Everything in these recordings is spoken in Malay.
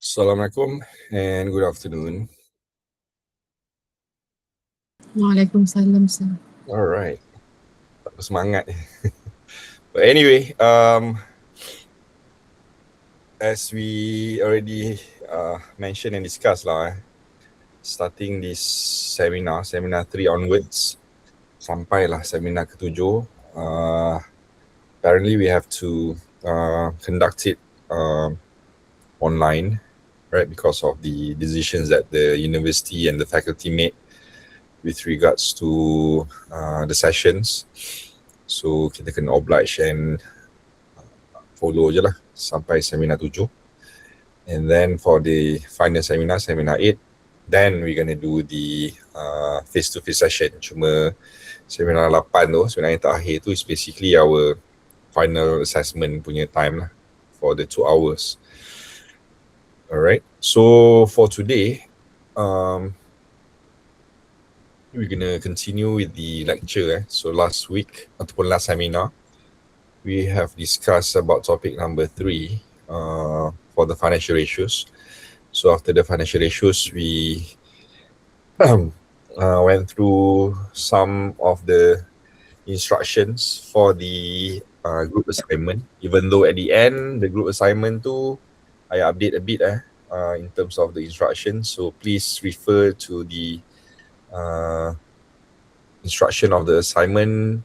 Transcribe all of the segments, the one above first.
Assalamualaikum and good afternoon. Waalaikumsalam, sir. Alright, tak bersemangat. But anyway, as we already mentioned and discussed lah, starting this seminar 3 onwards, sampailah seminar ke-7, apparently we have to conduct it online, right, because of the decisions that the university and the faculty made with regards to the sessions. So kita kena oblige and follow je lah sampai seminar 7. And then for the final seminar, seminar 8, then we're gonna do the face-to-face session. Cuma seminar 8 tu, seminar yang terakhir tu is basically our final assessment punya time lah for the 2 hours. Alright, so for today, we're gonna continue with the lecture. So last week, ataupun last seminar, we have discussed about topic number 3 for the financial ratios. So after the financial ratios, we went through some of the instructions for the group assignment. Even though at the end, the group assignment tu, I update a bit in terms of the instructions. So please refer to the instruction of the assignment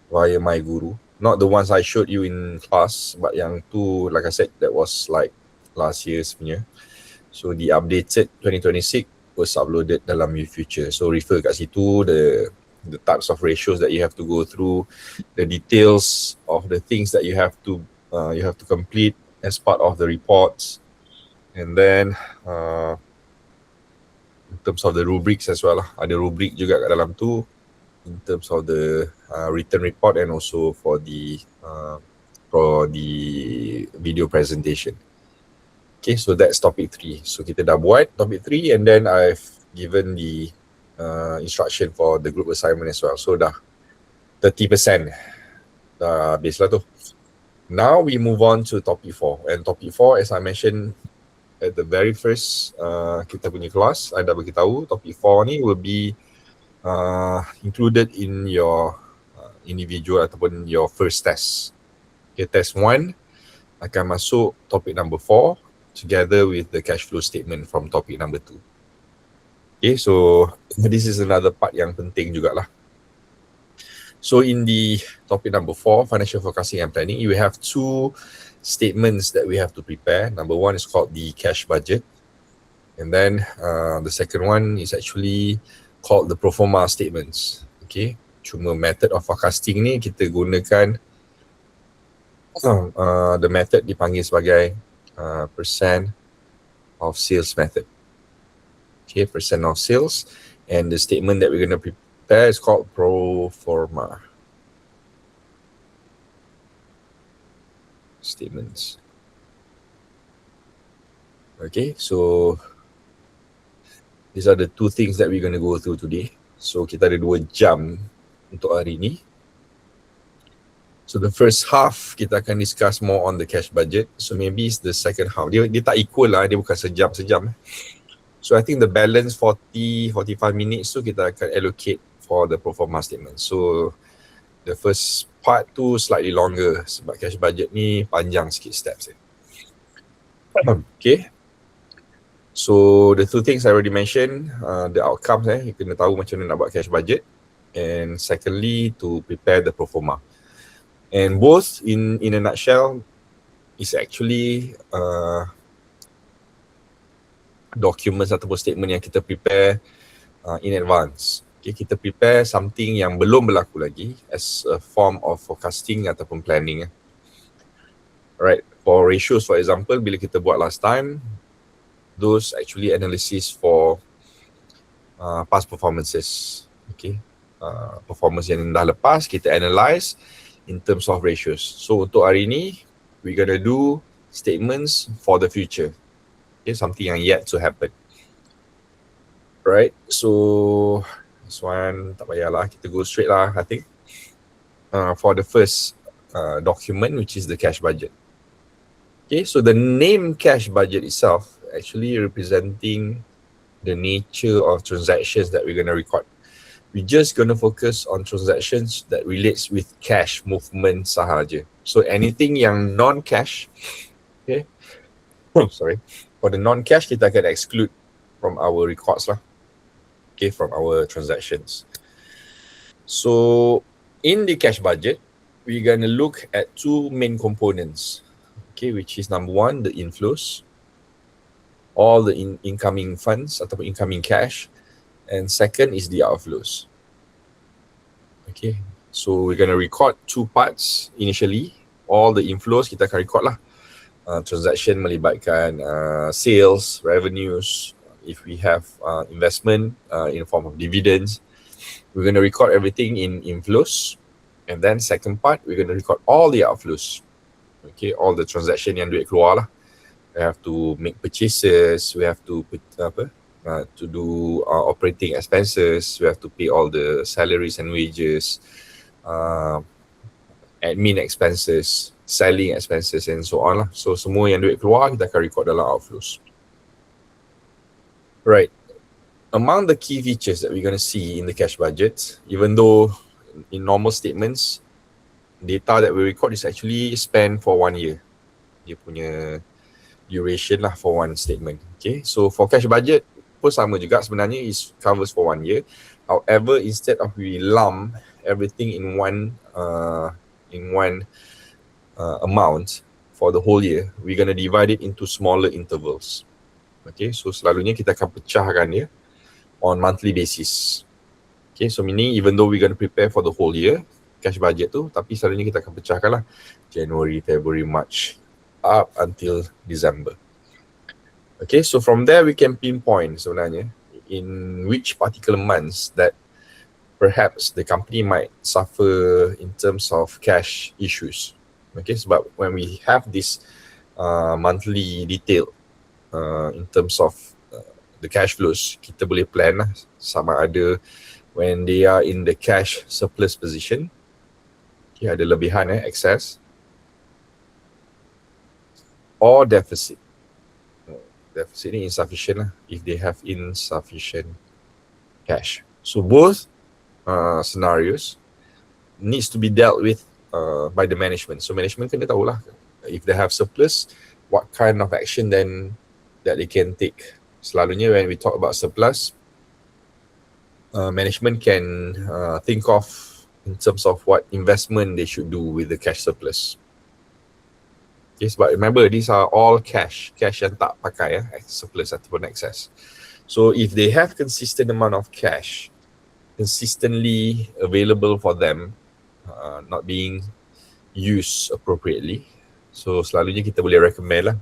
via my guru. Not the ones I showed you in class, but yang tu, like I said, that was like last year's punya. So the updated 2026 was uploaded dalam Future. So refer kat situ, the types of ratios that you have to go through, the details of the things that you have to complete as part of the reports, and then in terms of the rubrics as well lah. Ada rubric juga kat dalam tu in terms of the written report and also for the video presentation. Okay, so that's topic 3. So kita dah buat topic 3 and then I've given the instruction for the group assignment as well. So dah 30% dah habis lah tu. Now we move on to topic 4. And topic 4, as I mentioned at the very first kita punya kelas, I dah beritahu topic 4 ni will be included in your individual ataupun your first test. Okay, test 1 akan masuk topic number 4 together with the cash flow statement from topic number 2. Okay, so this is another part yang penting jugalah. So in the topic number 4, financial forecasting and planning, you have 2 statements that we have to prepare. Number 1 is called the cash budget. And then the second one is actually called the pro forma statements. Okay, cuma method of forecasting ni kita gunakan the method dipanggil sebagai percent of sales method. Okay, percent of sales, and the statement that we're going to prepare is called pro forma statements. Okay, so these are the 2 things that we're going to go through today. So kita ada 2 jam untuk hari ni. So the first half kita akan discuss more on the cash budget. So maybe it's the second half. Dia tak equal lah, dia bukan sejam-sejam. So I think the balance 40-45 minutes tu kita akan allocate for the pro forma statement. So the first part tu slightly longer sebab cash budget ni panjang sikit steps. Okay. So the 2 things I already mentioned, the outcomes you kena tahu macam mana nak buat cash budget, and secondly to prepare the pro forma. And both in a nutshell is actually documents ataupun statement yang kita prepare in advance. Okay, kita prepare something yang belum berlaku lagi as a form of forecasting ataupun planning. Right, for ratios for example, bila kita buat last time, those actually analysis for past performances. Okay, performance yang dah lepas kita analyse in terms of ratios. So untuk hari ni, we're gonna do statements for the future. Okay, something yang yet to happen. Right, so this one tak payahlah, kita go straight lah I think. For the first document, which is the cash budget. Okay, so the name cash budget itself actually representing the nature of transactions that we're going to record. We're just going to focus on transactions that relates with cash movement sahaja. So anything yang non-cash, okay, sorry, for the non-cash kita akan exclude from our records lah, okay, from our transactions. So in the cash budget, we're going to look at two main components, okay, which is number one, the inflows, all the incoming funds ataupun incoming cash, and second is the outflows. Okay, so we're going to record two parts initially. All the inflows kita akan record lah. Transaction melibatkan sales, revenues, if we have investment in form of dividends, we're going to record everything in inflows. And then second part, we're going to record all the outflows. Okay, all the transaction yang duit keluar lah. We have to make purchases, we have to to do operating expenses, we have to pay all the salaries and wages, admin expenses, selling expenses and so on lah. So semua yang duit keluar kita akan record dalam outflows. Right. Among the key features that we're going to see in the cash budget, even though in normal statements, data that we record is actually spent for 1 year. Dia punya duration lah for one statement. Okay, so for cash budget pun sama juga sebenarnya, is covers for 1 year. However, instead of we lump everything in one amount for the whole year, we're going to divide it into smaller intervals. Okay, so selalunya kita akan pecahkan dia on monthly basis. Okay, so meaning even though we're going to prepare for the whole year cash budget tu, tapi selalunya kita akan pecahkan lah January, February, March up until December. Okay, so from there we can pinpoint sebenarnya in which particular months that perhaps the company might suffer in terms of cash issues. Okay, sebab when we have this monthly detail in terms of the cash flows, kita boleh plan lah sama ada when they are in the cash surplus position, okay, ada lebihan excess, or deficit. Deficit ni insufficient lah, if they have insufficient cash. So both scenarios needs to be dealt with by the management. So management kena tahulah if they have surplus, what kind of action then that they can take. Selalunya when we talk about surplus, management can think of in terms of what investment they should do with the cash surplus. Yes, but remember these are all cash yang tak pakai surplus ataupun excess. So if they have consistent amount of cash consistently available for them, not being used appropriately, so selalunya kita boleh recommend lah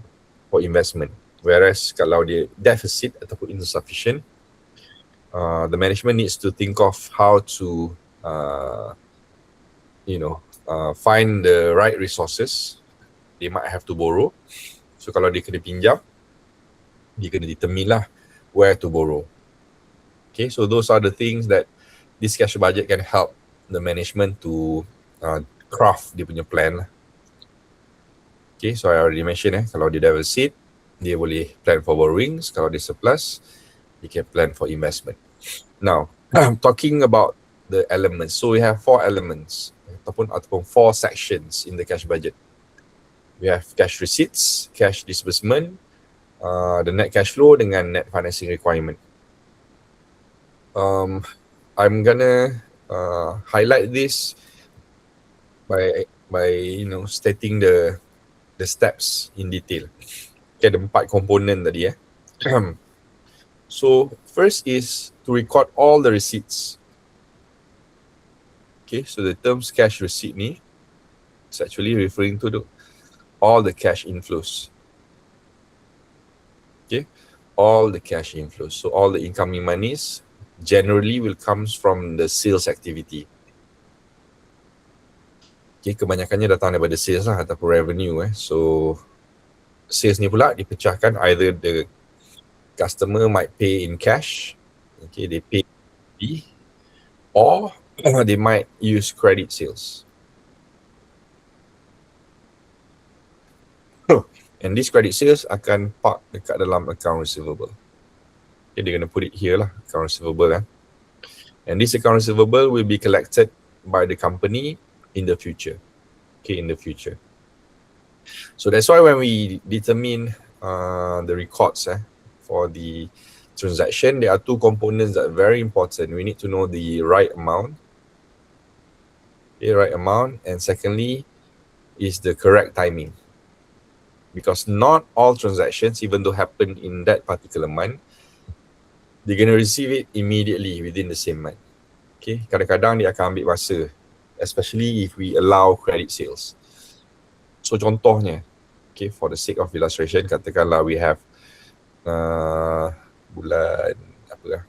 for investment. Whereas kalau dia deficit ataupun insufficient, the management needs to think of how to find the right resources. They might have to borrow. So kalau dia kena pinjam, dia kena determine lah where to borrow. Okay, so those are the things that this cash budget can help the management to craft dia punya plan lah. Okay, so I already mentioned kalau dia deficit, dia boleh plan for borrowings. Kalau dia surplus, dia can plan for investment. Now, talking about the elements. So we have 4 elements ataupun 4 sections in the cash budget. We have cash receipts, cash disbursement, the net cash flow dengan net financing requirement. I'm gonna highlight this by stating the steps in detail. Okay, ada 4 komponen tadi So first is to record all the receipts. Okay, so the terms cash receipt ni, it's actually referring to all the cash inflows. Okay, all the cash inflows. So all the incoming monies generally will comes from the sales activity. Okay, kebanyakannya datang daripada sales lah ataupun revenue So sales ni pula dipecahkan, either the customer might pay in cash, okay, they pay fee, or they might use credit sales. And this credit sales akan park dekat dalam account receivable. Okay, they're going to put it here lah, account receivable. And this account receivable will be collected by the company in the future. Okay, in the future. So that's why when we determine the records for the transaction, there are two components that are very important. We need to know the right amount. Okay, right amount. And secondly, is the correct timing. Because not all transactions, even though happen in that particular month, they're going to receive it immediately within the same month. Okay, kadang-kadang dia akan ambil masa, especially if we allow credit sales. So contohnya, okay, for the sake of illustration, katakanlah we have bulan apa lah,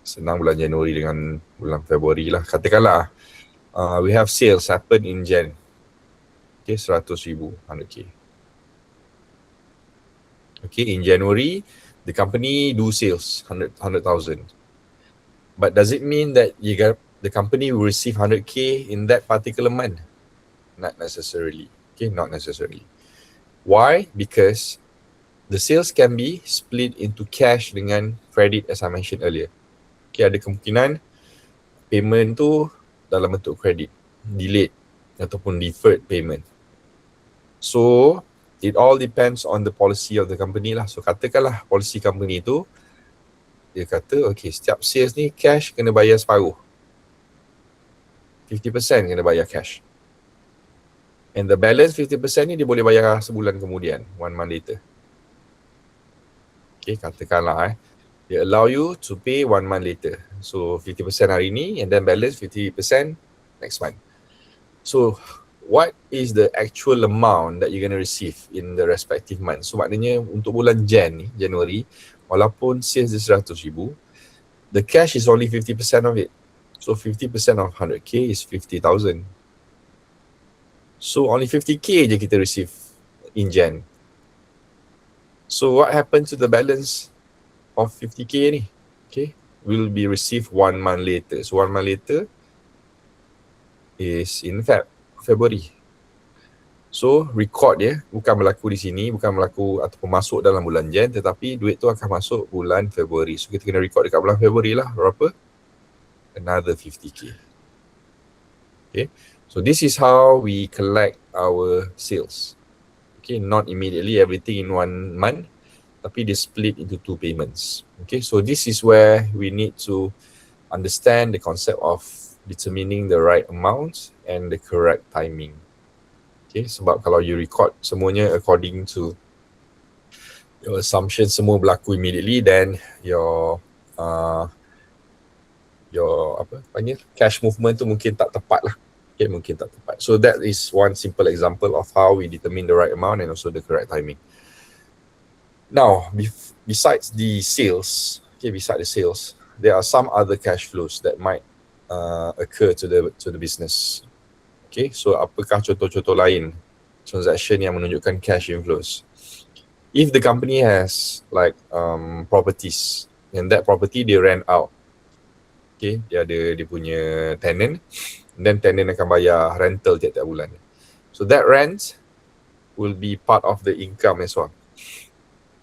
senang bulan Januari dengan bulan Februari lah. Katakanlah we have sales happen in Jan. Okay, 100,000, 100k. Okay, in January, the company do sales 100,000. But does it mean that the company will receive 100k in that particular month? Not necessarily. Okay, not necessarily. Why? Because the sales can be split into cash dengan credit, as I mentioned earlier. Okay, ada kemungkinan payment tu dalam bentuk credit, delayed ataupun deferred payment. So it all depends on the policy of the company lah. So katakanlah policy company tu, dia kata, okay, setiap sales ni cash kena bayar separuh. 50% kena bayar cash. And the balance 50% ni dia boleh bayar sebulan kemudian, 1 month later. Okay, katakanlah they allow you to pay 1 month later. So 50% hari ni and then balance 50% next month. So what is the actual amount that you're going to receive in the respective month? So maknanya untuk bulan January, walaupun sales dia 100,000, the cash is only 50% of it. So 50% of 100k is 50,000. So only 50k je kita receive in Jan. So what happens to the balance of 50k ni? Okay, will be received 1 month later. So 1 month later is in February. So record dia bukan berlaku di sini, bukan berlaku ataupun masuk dalam bulan Jan, tetapi duit tu akan masuk bulan Februari. So kita kena record dekat bulan Februari lah. Berapa? Another 50k. Okay, so this is how we collect our sales. Okay, not immediately everything in 1 month, tapi they split into 2 payments. Okay, so this is where we need to understand the concept of determining the right amount and the correct timing. Okay, sebab kalau you record semuanya according to your assumption semua berlaku immediately, then your apa panggil cash movement tu mungkin tak tepat lah. Okay, mungkin tak tepat. So that is one simple example of how we determine the right amount and also the correct timing. Now, besides the sales, there are some other cash flows that might occur to the business. Okay, so apakah contoh-contoh lain transaction yang menunjukkan cash inflows? If the company has like properties and that property they rent out, okay, dia punya tenant, then tenant akan bayar rental tiap-tiap bulan. So that rent will be part of the income as well.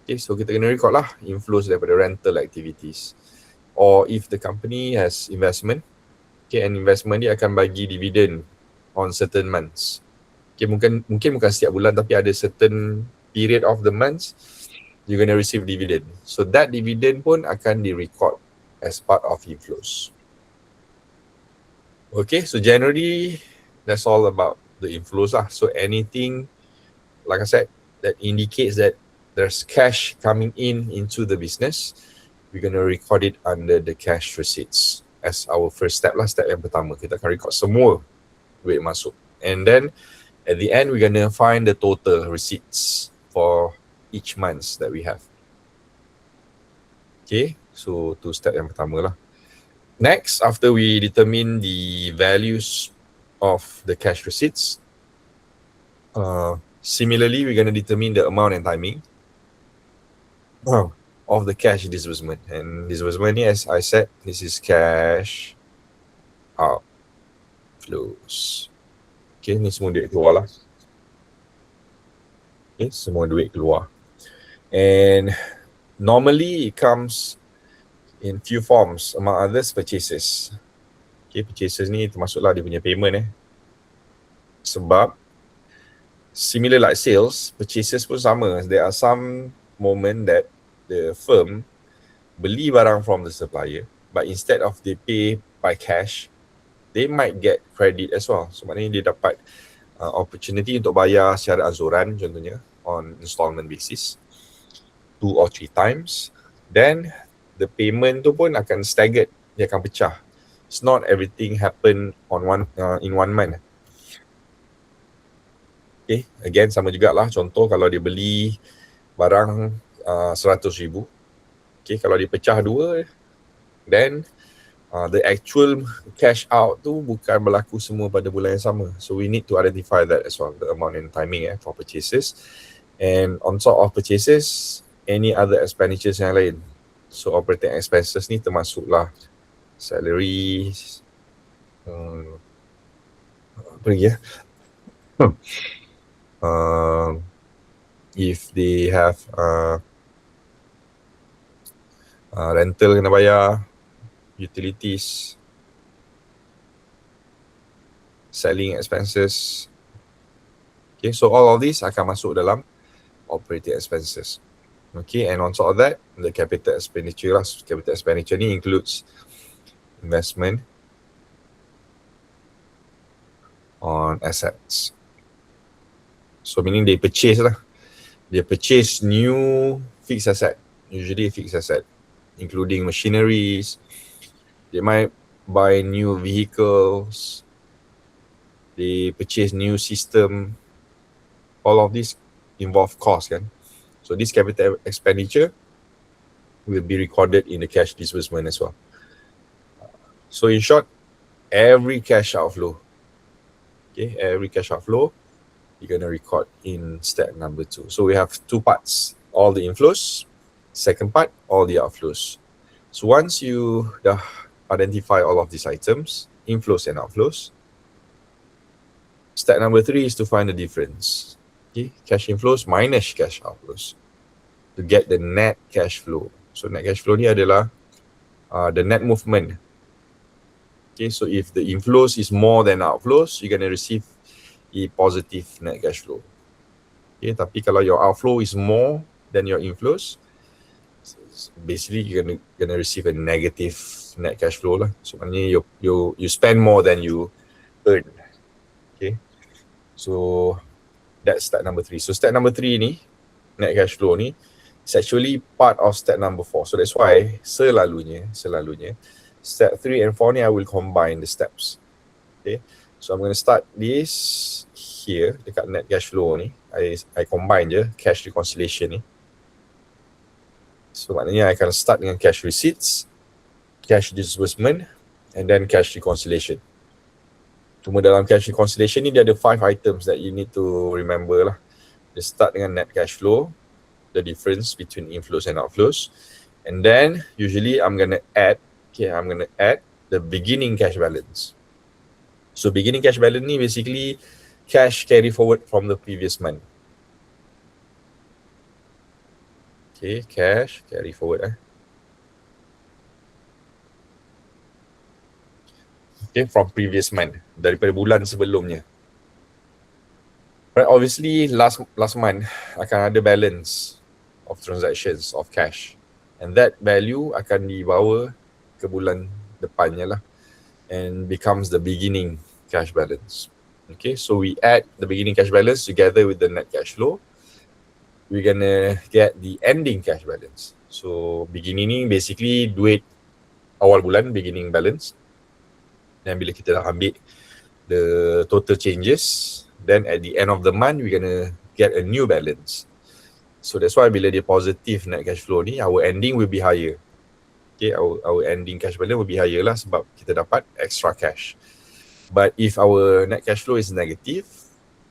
Okay, so kita kena record lah inflows daripada rental activities. Or if the company has investment, okay, and investment dia akan bagi dividend on certain months. Okay, mungkin bukan setiap bulan tapi ada certain period of the months you're going to receive dividend. So that dividend pun akan di-record as part of inflows. Okay, so generally that's all about the inflows lah. So anything, like I said, that indicates that there's cash coming into the business, we're going to record it under the cash receipts as our first step lah. Step yang pertama, kita akan record semua duit masuk. And then at the end, we're going to find the total receipts for each month that we have. Okay, so tu step yang pertama lah. Next, after we determine the values of the cash receipts, similarly, we're going to determine the amount and timing of the cash disbursement. And disbursement, as I said, this is cash outflows. Okay, ni semua duit keluar lah. Okay, semua duit keluar. And normally it comes in few forms, among others purchases. Okay, purchases ni termasuklah dia punya payment sebab similar like sales, purchases pun sama. There are some moment that the firm beli barang from the supplier, but instead of they pay by cash, they might get credit as well. So maknanya dia dapat opportunity untuk bayar secara anzuran contohnya on installment basis 2 or 3 times. Then the payment tu pun akan staggered, dia akan pecah. It's not everything happen on in one month. Okay, again sama jugalah. Contoh kalau dia beli barang 100,000, okay, kalau dia pecah 2, then the actual cash out tu bukan berlaku semua pada bulan yang sama. So we need to identify that as well, the amount and timing for purchases. And on top of purchases, any other expenditures yang lain. So operating expenses ni termasuklah salary, apa lagi ya? If they have rental kena bayar, utilities, selling expenses. Okay, so all of these akan masuk dalam operating expenses. Okay, and on top of that, the capital expenditure lah. Capital expenditure ni includes investment on assets. So meaning they purchase lah. They purchase new fixed asset, usually fixed asset, including machineries. They might buy new vehicles. They purchase new system. All of these involve cost kan. So this capital expenditure will be recorded in the cash disbursement as well. So in short, every cash outflow, okay, every cash outflow, you're going to record in step number 2. So we have 2 parts, all the inflows, second part, all the outflows. So once you dah identify all of these items, inflows and outflows, step number 3 is to find the difference. Okay, cash inflows minus cash outflows to get the net cash flow. So net cash flow ni adalah the net movement. Okay, so if the inflows is more than outflows, you're going to receive a positive net cash flow. Okay, tapi kalau your outflow is more than your inflows, basically you're gonna receive a negative net cash flow lah. So maknanya you spend more than you earn. Okay, so that's step number 3. So step number 3 ni, net cash flow ni, it's actually part of step number 4. So that's why selalunya step 3 and 4 ni I will combine the steps. Okay, so I'm going to start this here dekat net cash flow ni. I combine je cash reconciliation ni. So maknanya I akan start dengan cash receipts, cash disbursement, and then cash reconciliation. Cuma dalam cash reconciliation ni dia ada 5 items that you need to remember lah. Dia start dengan net cash flow, the difference between inflows and outflows, and then usually I'm gonna add the beginning cash balance. So beginning cash balance ni basically cash carry forward from the previous month. Okay, cash carry forward Okay, from previous month, daripada bulan sebelumnya. Right, obviously last month akan ada balance of transactions of cash, and that value akan dibawa ke bulan depannya lah, and becomes the beginning cash balance. Okay, so we add the beginning cash balance together with the net cash flow. We're gonna get the ending cash balance. So beginning ni basically duit awal bulan, beginning balance. Dan bila kita dah ambil the total changes, then at the end of the month, we're gonna get a new balance. So that's why bila dia positive net cash flow ni, our ending will be higher. Okay, our ending cash balance will be higher lah sebab kita dapat extra cash. But if our net cash flow is negative,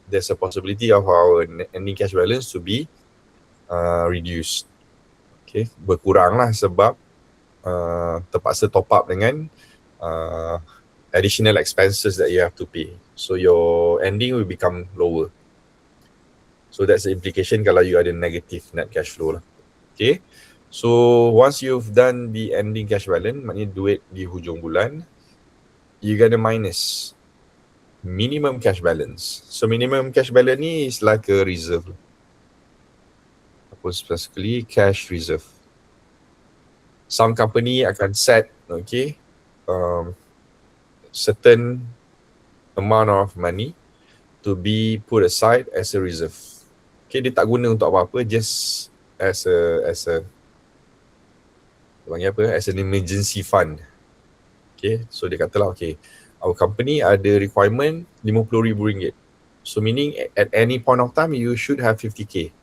there's a possibility of our ending cash balance to be reduced. Okay, berkurang lah sebab terpaksa top up dengan additional expenses that you have to pay. So your ending will become lower. So that's the implication kalau you ada negative net cash flow lah. Okay. So once you've done the ending cash balance, maknanya duit di hujung bulan, you gonna minus minimum cash balance. So minimum cash balance ni is like a reserve. Apa specifically cash reserve. Some company akan set, okay, certain amount of money to be put aside as a reserve. Okay, dia tak guna untuk apa-apa, just as a panggil apa, as an emergency fund. Okay, so dia katalah, okay, our company ada requirement RM50,000. So meaning at any point of time, you should have 50,000.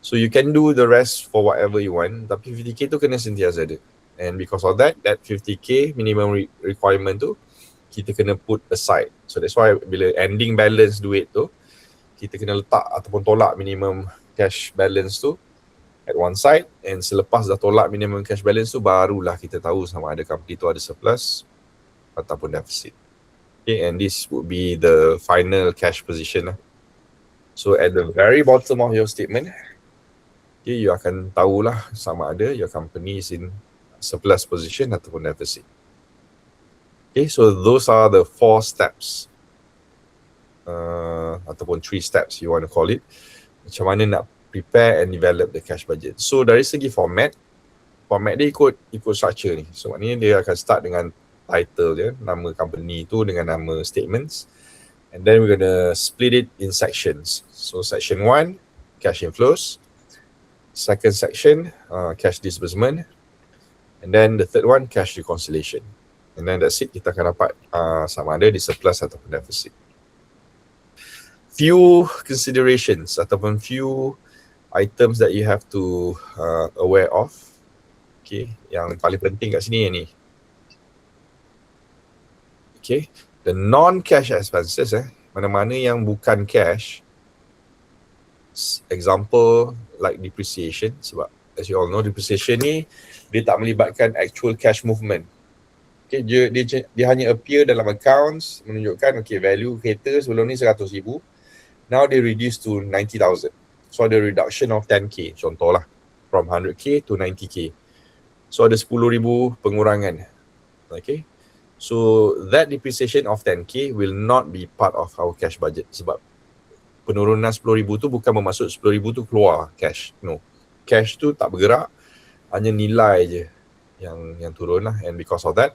So you can do the rest for whatever you want, tapi 50,000 tu kena sentiasa ada. And because of that 50,000 minimum requirement tu, kita kena put aside. So that's why bila ending balance duit tu, kita kena letak ataupun tolak minimum cash balance tu at one side, and selepas dah tolak minimum cash balance tu, barulah kita tahu sama ada company tu ada surplus ataupun deficit. Okay, and this would be the final cash position lah. So at the very bottom of your statement, okay, you akan tahulah sama ada your company is in surplus position ataupun deficit. Okay, so those are the 4 steps ataupun 3 steps you want to call it, macam mana nak prepare and develop the cash budget. So dari segi format dia ikut structure ni. So maknanya dia akan start dengan title dia, nama company tu dengan nama statements, and then we're gonna split it in sections. So section 1, cash inflows. Second section, cash disbursement. And then the third one, cash reconciliation. And then that's it, kita akan dapat sama ada di surplus ataupun deficit. Few considerations ataupun few items that you have to aware of. Okay, yang paling penting kat sini yang ni. Okay, the non-cash expenses, mana-mana yang bukan cash, example like depreciation, sebab as you all know, depreciation ni dia tak melibatkan actual cash movement. Okay, dia hanya appear dalam accounts, menunjukkan okay, value kereta sebelum ni 100,000, now they reduce to 90,000. So ada reduction of 10k, contohlah, from 100k to 90k. So ada 10,000 pengurangan. Okay, so that depreciation of 10k will not be part of our cash budget, sebab penurunan 10,000 tu bukan bermaksud 10,000 tu keluar cash. No, cash tu tak bergerak, hanya nilai je yang turun lah, and because of that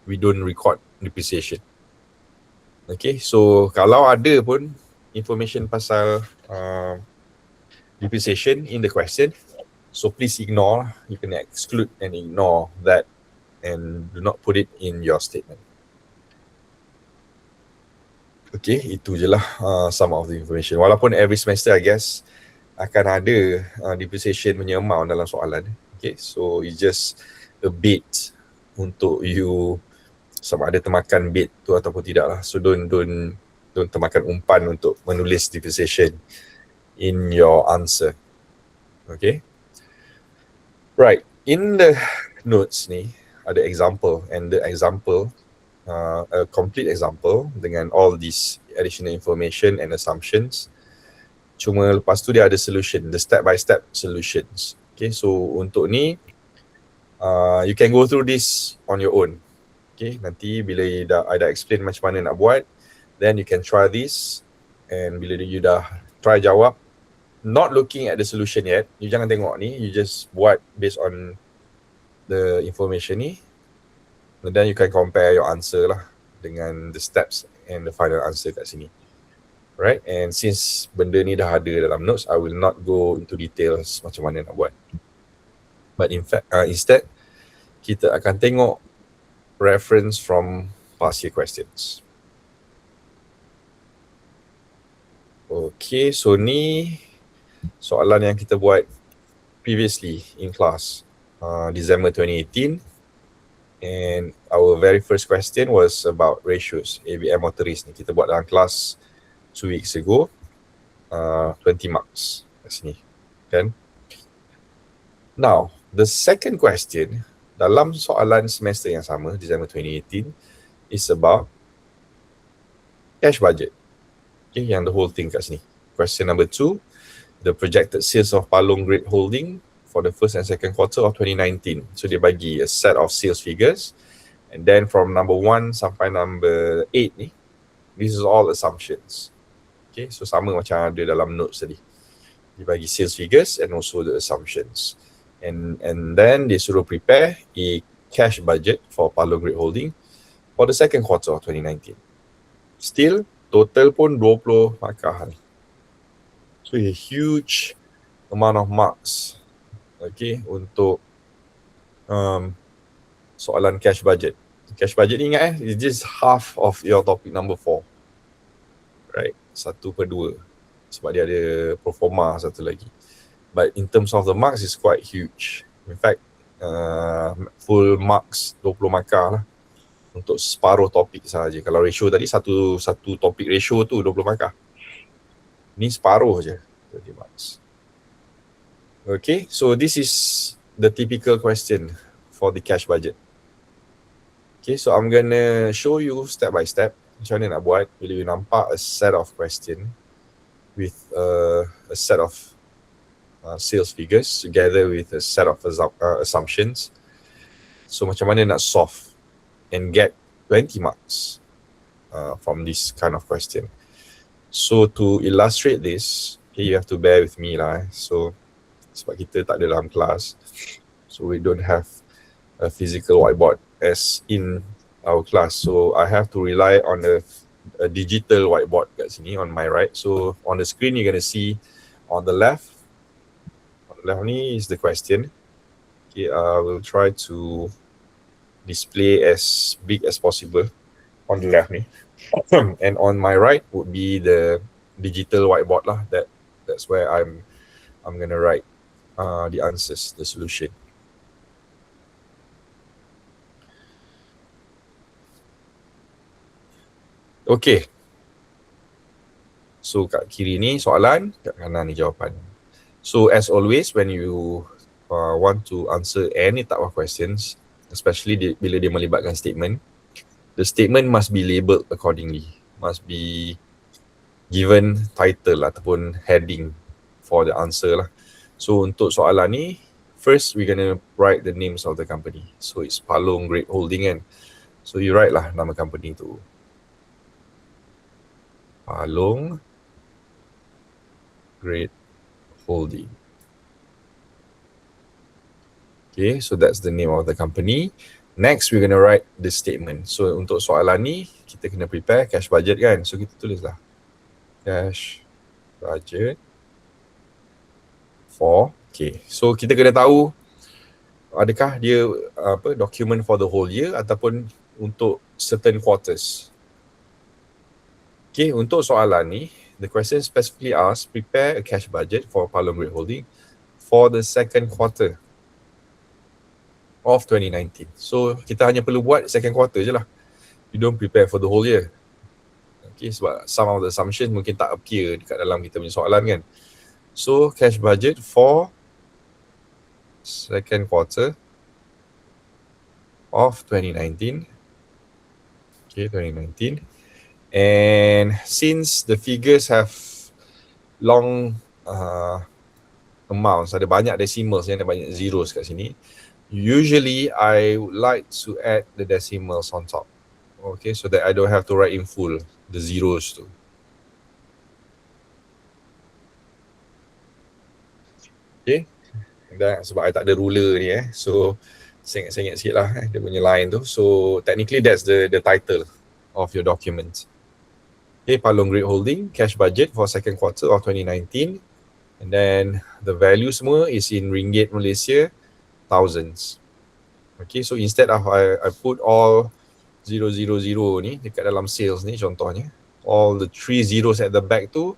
we don't record depreciation. Okay, so kalau ada pun information pasal depreciation in the question, so please ignore. You can exclude and ignore that and do not put it in your statement. Okay, itu je lah some of the information. Walaupun every semester I guess akan ada depreciation punya amount dalam soalan. Okay, so it's just a bit untuk you sama ada termakan bit tu ataupun tidak lah. So don't termakan umpan untuk menulis depreciation in your answer. Okay, right, in the notes ni ada example, and the example a complete example dengan all these additional information and assumptions. Cuma lepas tu dia ada solution, the step by step solutions. Okay, so untuk ni you can go through this on your own. Okay, nanti bila I dah explain macam mana nak buat, then you can try this, and bila you dah try jawab, not looking at the solution yet, you jangan tengok ni, you just buat based on the information ni, and then you can compare your answer lah dengan the steps and the final answer kat sini. Right, and since benda ni dah ada dalam notes, I will not go into details macam mana nak buat. But in fact, instead, kita akan tengok reference from past year questions. Okay, so ni soalan yang kita buat previously in class, December 2018. And our very first question was about ratios, ABM motorist ni. Kita buat dalam kelas 2 weeks ago, 20 marks kat sini, kan? Now, the second question dalam soalan semester yang sama, December 2018, is about cash budget. Okay, yang the whole thing kat sini. Question number 2, the projected sales of Palong Great Holding for the first and second quarter of 2019. So dia bagi a set of sales figures, and then from number 1 sampai number 8 ni, this is all assumptions. Okay, so sama macam ada dalam notes tadi. Dia bagi sales figures and also the assumptions. And then dia suruh prepare a cash budget for Palong Great Holding for the second quarter of 2019. Still, total pun 20 markah. So a huge amount of marks, okay, untuk soalan cash budget. Cash budget ni ingat it's just half of your topic number 4. Right, 1/2. Sebab dia ada proforma satu lagi. But in terms of the marks, it's quite huge. In fact, full marks 20 markah lah untuk separuh topik sahaja. Kalau ratio tadi satu topik ratio tu 20 markah. Ni separuh je 30 marks. Okay, so this is the typical question for the cash budget. Okay, so I'm gonna show you step by step macam mana nak buat bila you nampak a set of question with a set of sales figures together with a set of assumptions. So macam mana nak solve and get 20 marks from this kind of question. So to illustrate this, okay, you have to bear with me lah. So sebab kita tak ada dalam kelas, so we don't have a physical whiteboard as in our class. So I have to rely on a digital whiteboard kat sini on my right. So on the screen you're gonna see on the left ni is the question. Okay, I will try to display as big as possible on the left ni. And on my right would be the digital whiteboard lah. That's where I'm gonna write the answers, the solution. Okay. So kat kiri ni soalan, kat kanan ni jawapan. So as always, when you want to answer any type of questions, especially bila dia melibatkan statement, the statement must be labelled accordingly. Must be given title ataupun heading for the answer lah. So untuk soalan ni, first we're gonna write the names of the company. So it's Palong Great Holding kan. So you write lah nama company tu. Palong Great Holding. Okay, so that's the name of the company. Next, we're gonna write the statement. So untuk soalan ni, kita kena prepare cash budget kan. So kita tulislah cash budget for, okay. So kita kena tahu adakah dia document for the whole year ataupun untuk certain quarters. Okay, untuk soalan ni, the question specifically asks, prepare a cash budget for Palong Great Holding for the second quarter of 2019. So, kita hanya perlu buat second quarter je lah. You don't prepare for the whole year. Okay, sebab some of the assumptions mungkin tak appear dekat dalam kita punya soalan kan. So, cash budget for second quarter of 2019. Okay, 2019. And since the figures have long amounts, ada banyak decimals, ada banyak zeros kat sini, usually I would like to add the decimals on top. Okay, so that I don't have to write in full the zeros tu. Okay, dan sebab I tak ada ruler ni so sengit-sengit sikit lah dia punya line tu. So technically that's the title of your document. Okay, Palong Great Holding, cash budget for second quarter of 2019. And then the value semua is in ringgit Malaysia, thousands. Okay, so instead of I put all 000 ni dekat dalam sales ni contohnya, all the 3 zeros at the back tu,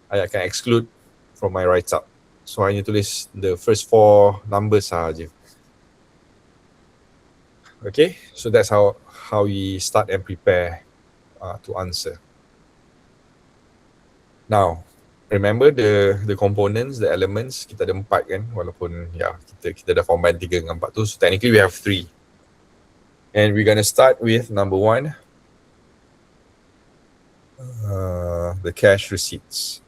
I akan exclude from my write-up. So hanya tulis the first 4 numbers sahaja. Okay, so that's how we start and prepare to answer. Now, remember the components, the elements, kita ada 4 kan, walaupun kita dah combine 3 dengan 4 tu, so technically we have 3. And we're gonna start with number 1. the cash receipts.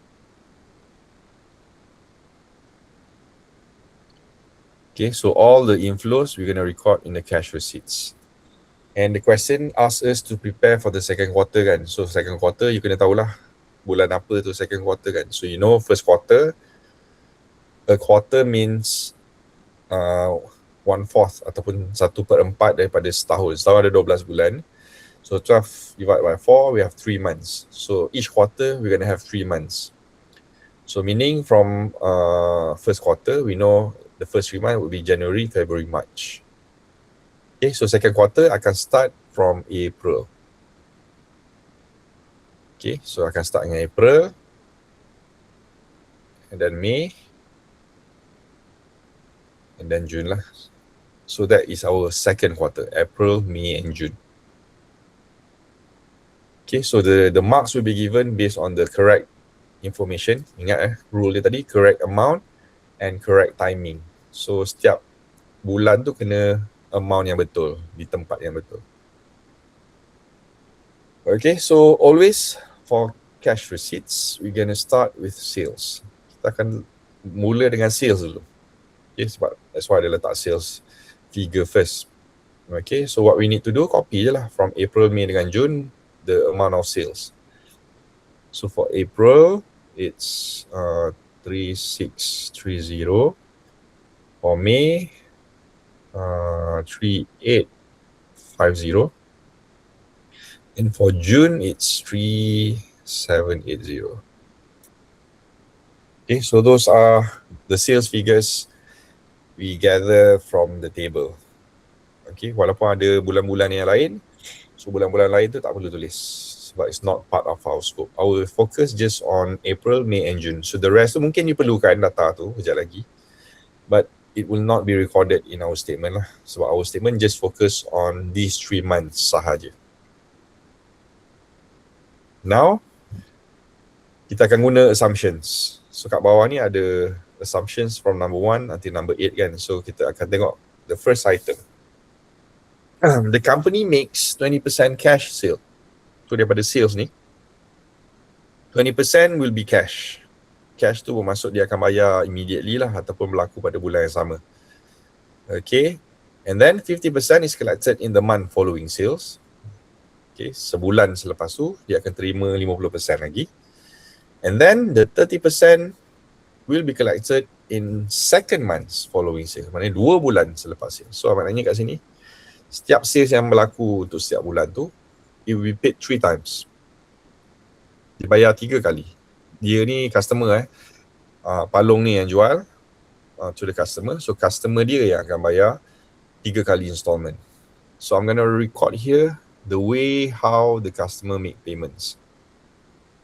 Okay, so all the inflows we're going to record in the cash receipts. And the question asks us to prepare for the second quarter kan. So second quarter you kena tahulah bulan apa tu second quarter kan. So you know first quarter, a quarter means 1/4 ataupun 1/4 daripada setahun. Setahun ada 12 bulan. So 12 divided by 4, we have 3 months. So each quarter we're going to have 3 months. So meaning from first quarter, we know the first 3 months will be January, February, March. Okay, so second quarter akan start from April. Okay, so akan start dengan April, and then May, and then June lah. So that is our second quarter, April, May, and June. Okay, so the marks will be given based on the correct information. Ingat rule dia tadi, correct amount and correct timing. So setiap bulan tu kena amount yang betul, di tempat yang betul. Okay, so always for cash receipts, we're going to start with sales. Kita akan mula dengan sales dulu. Okay, sebab that's why dia letak sales figure first. Okay, so what we need to do, copy je lah from April, May dengan June, the amount of sales. So for April, it's 3630. For May, 3850. And for June, it's 3780. Okay, so those are the sales figures we gather from the table. Okay, walaupun ada bulan-bulan yang lain, so bulan-bulan lain tu tak perlu tulis sebab it's not part of our scope. Our focus just on April, May and June. So the rest tu mungkin you perlukan data tu kejap lagi, but it will not be recorded in our statement lah, sebab our statement just focus on these 3 months sahaja. Now, kita akan guna assumptions. So kat bawah ni ada assumptions from number 1 until number 8 kan. So kita akan tengok the first item. The company makes 20% cash sale. So daripada sales ni, 20% will be cash. Cash tu bermaksud dia akan bayar immediately lah ataupun berlaku pada bulan yang sama. Okay. And then 50% is collected in the month following sales. Okay, sebulan selepas tu dia akan terima 50% lagi. And then the 30% will be collected in second months following sales. Maknanya 2 bulan selepas sales. So maknanya kat sini, setiap sales yang berlaku untuk setiap bulan tu, it will be paid 3 times. Dibayar 3 kali. Dia ni customer Palong ni yang jual to the customer. So customer dia yang akan bayar 3 kali installment. So I'm going to record here the way how the customer make payments.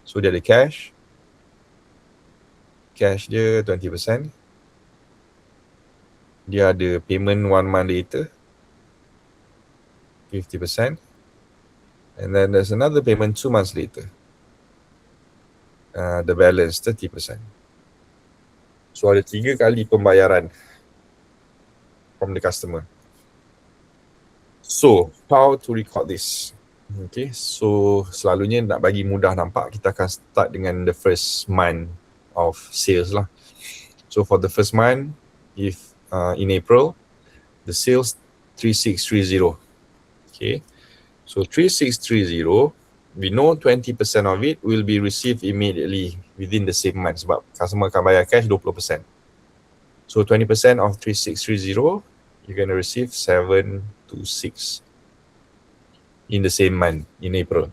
So dia ada cash. Cash dia 20%. Dia ada payment 1 month later, 50%. And then there's another payment 2 months later. The balance 30%. So ada 3 kali pembayaran from the customer. So, how to record this? Okay, so selalunya nak bagi mudah nampak, kita akan start dengan the first month of sales lah. So for the first month, if in April, the sales 3630. Okay, so 3630, we know 20% of it will be received immediately within the same month sebab customer akan bayar cash 20%. So 20% of 3630, you're going to receive 726 in the same month, in April.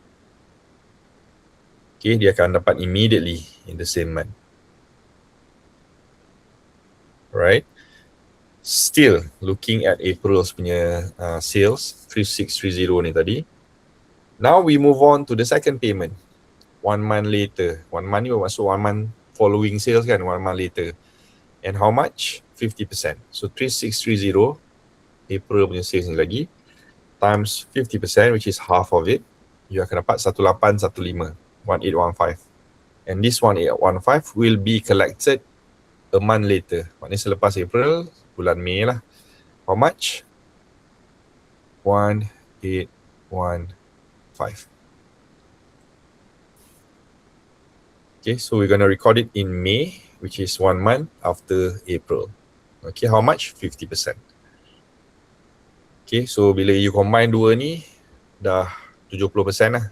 Okay, dia akan dapat immediately in the same month. Right? Still, looking at April's punya sales, 3630 ni tadi. Now we move on to the second payment. 1 month later. 1 month ni bermaksud 1 month following sales kan, 1 month later. And how much? 50%. So 3630, April punya sales ni lagi, times 50%, which is half of it, you akan dapat 1815, 1815. And this 1815 will be collected a month later. Maknanya selepas April, bulan Mei lah. How much? 1815. Okay, so we're going to record it in May, which is 1 month after April. Okay, how much? 50%. Okay, so bila you combine dua ni, dah 70% lah.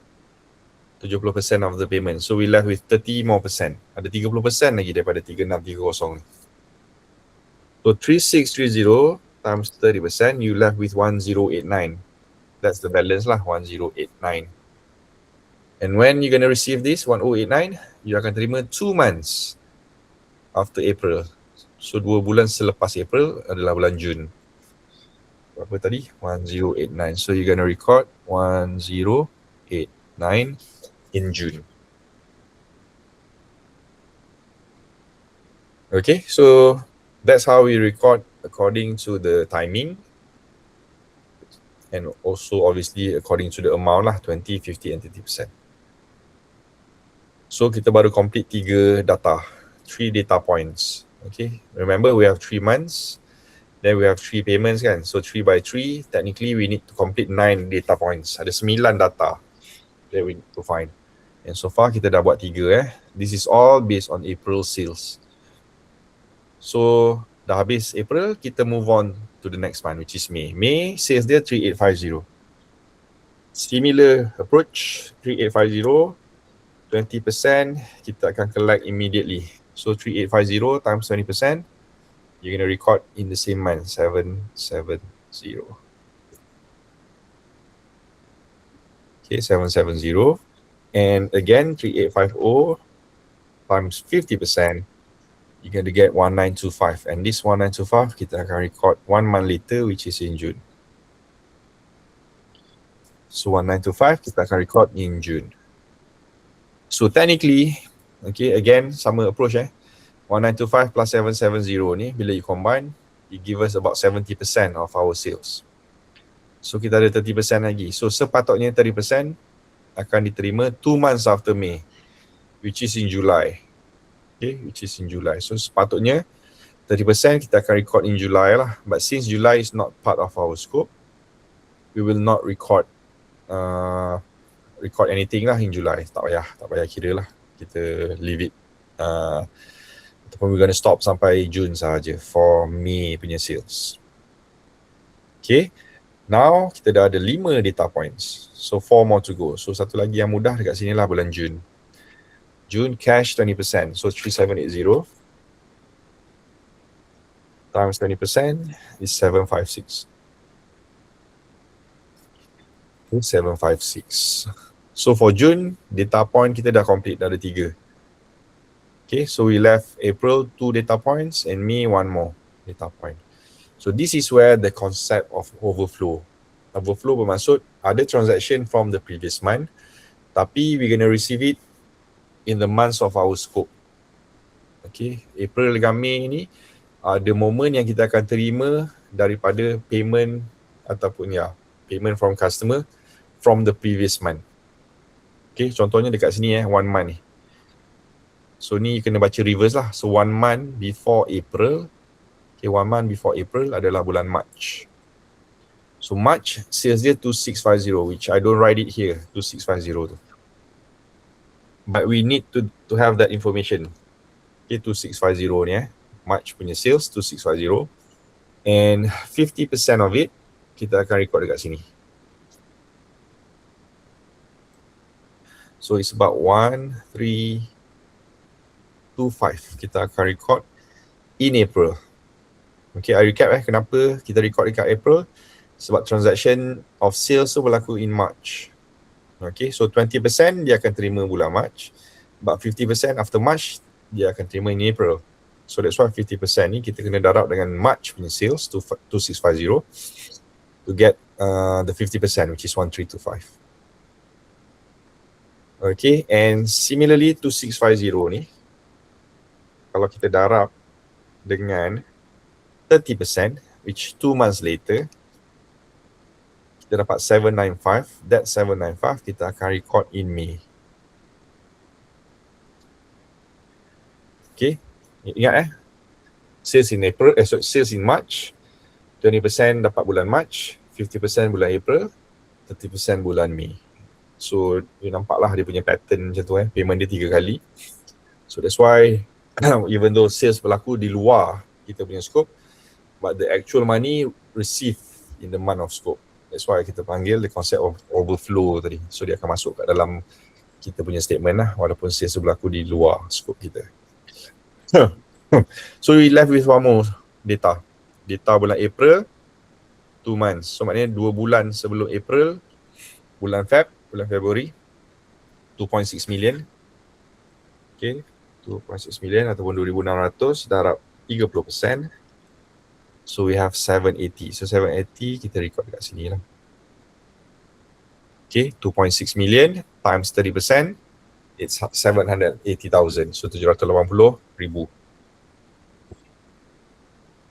70% of the payment. So we left with 30 more percent. Ada 30% lagi daripada 3630 ni. So 3630 times 30%, you left with 1089. That's the balance lah, 1089. And when you're going to receive this 1089, you akan terima 2 months after April. So 2 bulan selepas April adalah bulan Jun. Berapa tadi? 1089. So you're going to record 1089 in June. Okay, so that's how we record according to the timing and also obviously according to the amount lah, 20, 50 and 30%. So kita baru complete 3 data, 3 data points. Okay, remember we have 3 months, then we have 3 payments kan. So 3 by 3, technically we need to complete 9 data points. Ada 9 data that we need to find. And so far kita dah buat 3 This is all based on April sales. So dah habis April, kita move on to the next month, which is May. May sales dia 3850. Similar approach, 3850, 20% kita akan collect immediately. So 3850 times 20%, you're going to record in the same month, 770. Okay, 770. And again, 3850 times 50%, you're going to get 1925. And this 1925, kita akan record 1 month later, which is in June. So 1925, kita akan record in June. So technically, okay, again, sama approach 1925 plus 770 ni, bila you combine, it give us about 70% of our sales. So kita ada 30% lagi. So sepatutnya 30% akan diterima 2 months after May, which is in July. Okay, which is in July. So sepatutnya 30% kita akan record in July lah. But since July is not part of our scope, we will not record anything lah in July. Tak payah kira lah. Kita leave it. Ataupun we're gonna stop sampai June sahaja for May punya sales. Okay, now kita dah ada 5 data points. So 4 more to go. So satu lagi yang mudah dekat sini lah bulan June. June cash 20%, so 3780 times 20% is 756. 756. So for June, data point kita dah complete, dah ada 3. Okay, so we left April 2 data points and May 1 more data point. So this is where the concept of overflow. Overflow bermaksud ada transaction from the previous month, tapi we're gonna receive it in the months of our scope. Okay, April dengan May ni ada momen yang kita akan terima daripada payment ataupun payment from customer from the previous month. Okay, contohnya dekat sini 1 month ni. So ni kena baca reverse lah. So 1 month before April. Okay, 1 month before April adalah bulan March. So March sales dia 2650, which I don't write it here, 2650 tu. But we need to have that information. Okay, 2650 ni March punya sales 2650. And 50% of it kita akan record dekat sini. So it's about 1325 kita akan record in April. Okay, I recap kenapa kita record dekat April. Sebab transaction of sales tu berlaku in March. Okay, so 20% dia akan terima bulan March, but 50% after March dia akan terima in April. So that's why 50% ni kita kena darab dengan March punya sales 2650 to get the 50%, which is 1325. Okay, and similarly 2650 ni kalau kita darab dengan 30%, which 2 months later, kita dapat 795. That 795 kita akan record in May. Okay, ingat sales in April, sales in March, 20% dapat bulan March, 50% bulan April, 30% bulan May. So you nampak lah dia punya pattern macam tu payment dia 3 kali. So that's why even though sales berlaku di luar kita punya scope, but the actual money received in the month of scope. That's why kita panggil the concept of overflow tadi. So dia akan masuk kat dalam kita punya statement lah, walaupun sales berlaku di luar scope kita. So we left with one more data. Data bulan April, 2 months. So maknanya 2 bulan sebelum April, bulan Februari, 2.6 million. Okay, 2.6 million ataupun 2,600 darab 30%. So we have 780. So 780 kita record kat sini lah. Okay, 2.6 million times 30%, it's 780,000. So 780,000.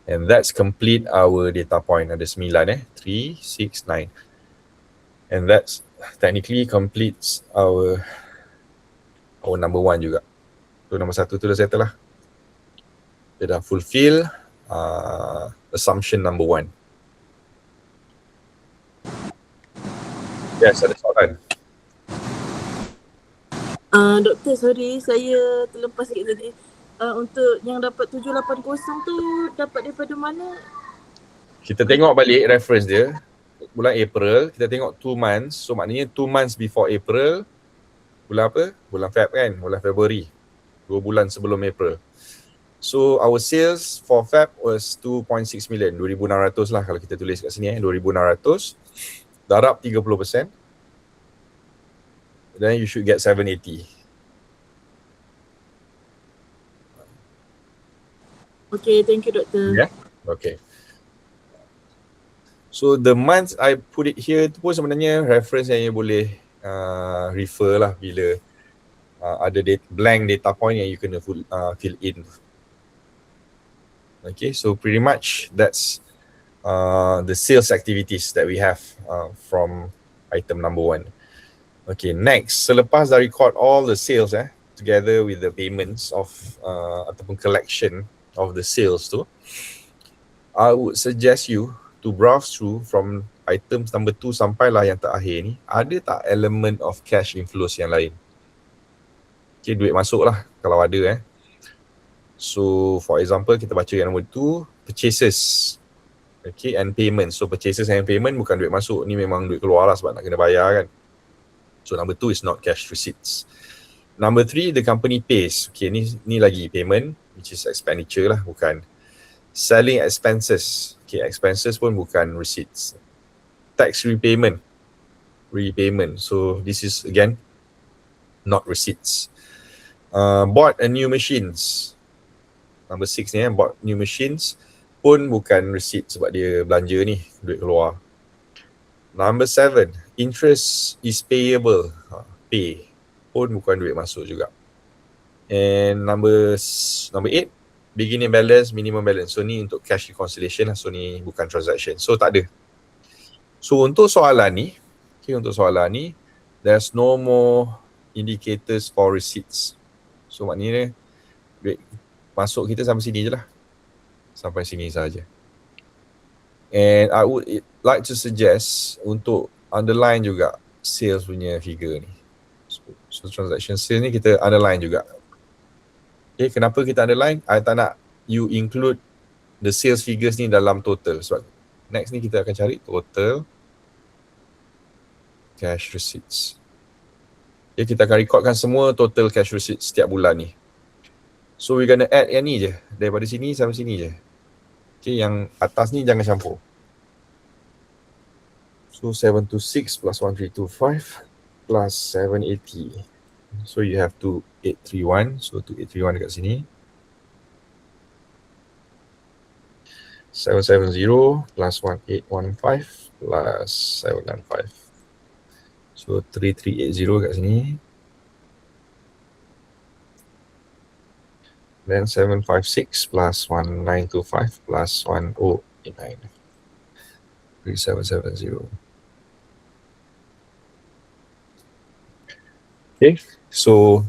And that's complete our data point. Ada 9 3, 6, 9. And that's technically completes our number 1 juga. So nombor 1 tu dah settle lah. Dia dah fulfill assumption number 1. Yes, ada soalan. Doktor, sorry, saya terlepas sikit tadi. Untuk yang dapat 780 tu dapat daripada mana? Kita tengok balik reference dia. Bulan April, kita tengok 2 months. So maknanya 2 months before April, bulan apa? Bulan Feb kan? Bulan Februari. 2 bulan sebelum April. So our sales for Feb was 2.6 million. 2,600 lah kalau kita tulis kat sini 2,600. Darab 30%. Then you should get 780. Okay, thank you doktor. Yeah. Okay. So the months I put it here tu pun sebenarnya reference yang you boleh refer lah bila ada blank data point yang you kena fill in. Okay, so pretty much that's the sales activities that we have from item number 1. Okay, next, selepas dah record all the sales together with the payments of ataupun collection of the sales tu, I would suggest you to browse through from items number 2 sampailah yang terakhir ni, ada tak element of cash inflows yang lain? Okay, duit masuk lah kalau ada So for example, kita baca yang number 2, purchases, okay, and payment. So purchases and payment bukan duit masuk, ni memang duit keluar lah sebab nak kena bayar kan. So number 2 is not cash receipts. Number 3, the company pays. Okay, ni lagi payment, which is expenditure lah, bukan. Selling expenses. Okay, expenses pun bukan receipts. Tax repayment. So this is again not receipts. Bought a new machines. Number 6 ni bought new machines pun bukan receipt sebab dia belanja ni, duit keluar. Number 7, interest is payable. Pay pun bukan duit masuk juga. And number 8, beginning balance, minimum balance. So ni untuk cash reconciliation lah. So ni bukan transaction. So tak ada. So untuk soalan ni, there's no more indicators for receipts. So maknanya duit masuk kita sampai sini je lah. Sampai sini saja. And I would like to suggest untuk underline juga sales punya figure ni. So transaction sales ni kita underline juga. Okay, kenapa kita underline? I tak nak you include the sales figures ni dalam total. Sebab next ni kita akan cari total cash receipts. Okay, kita akan recordkan semua total cash receipts setiap bulan ni. So we're gonna add yang ni je. Daripada sini sampai sini je. Okay, yang atas ni jangan campur. So 726 plus 1325 plus 780. So you have 2831. So 2831 dekat sini. 770 plus 1815 plus 795. So 3380 kat sini. Then 756 plus 1925 plus 1089. 3770. Okay, so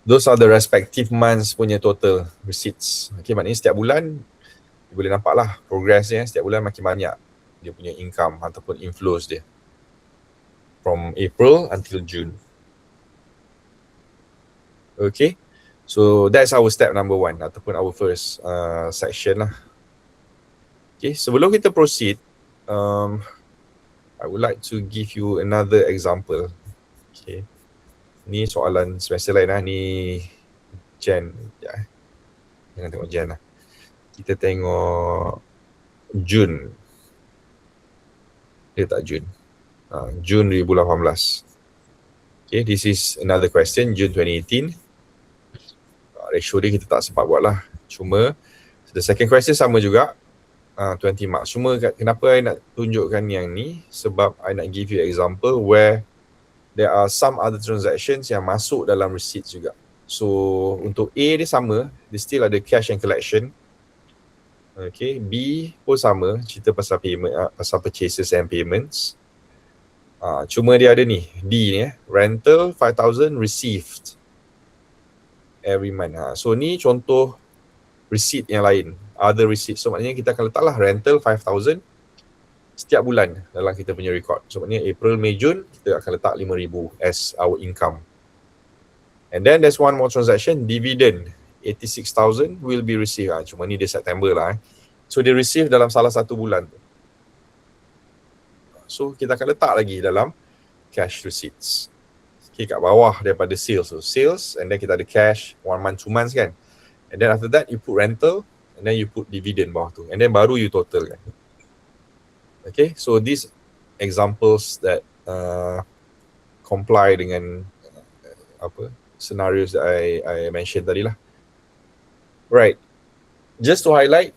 those are the respective months punya total receipts. Okay, maknanya setiap bulan boleh nampak lah progress dia. Setiap bulan makin banyak dia punya income ataupun inflows dia. From April until June. Okay, So that's our step number 1 ataupun our first section lah. Okay, sebelum kita proceed, I would like to give you another example. Okay, ni soalan semester lain lah, ni Jan. Jangan tengok Jan lah. Kita tengok Jun. Dia tak Jun. Jun 2018. Okay, this is another question, June 2018. Ratio dia kita tak sempat buat lah. Cuma, the second question sama juga. 20 marks. Cuma kenapa I nak tunjukkan yang ni? Sebab I nak give you example where there are some other transactions yang masuk dalam receipt juga. So, untuk A dia sama. Dia still ada cash and collection. Okay, B pun sama. Cerita pasal payment, pasal purchases and payments. Cuma dia ada ni, D ni rental 5,000 received every month. So ni contoh receipt yang lain, other receipt. So maknanya kita akan letaklah rental 5,000 setiap bulan dalam kita punya record. So maknanya April, May, June kita akan letak 5,000 as our income. And then there's one more transaction, dividend 86,000 will be received. Cuma ni dia September lah. So dia receive dalam salah satu bulan. So kita akan letak lagi dalam cash receipts. Okay, kat bawah daripada sales. So sales and then kita ada cash 1 month, 2 months kan. And then after that you put rental and then you put dividend bawah tu. And then baru you total kan. Okay, so these examples that comply dengan scenarios that I mentioned tadi lah. Right. Just to highlight,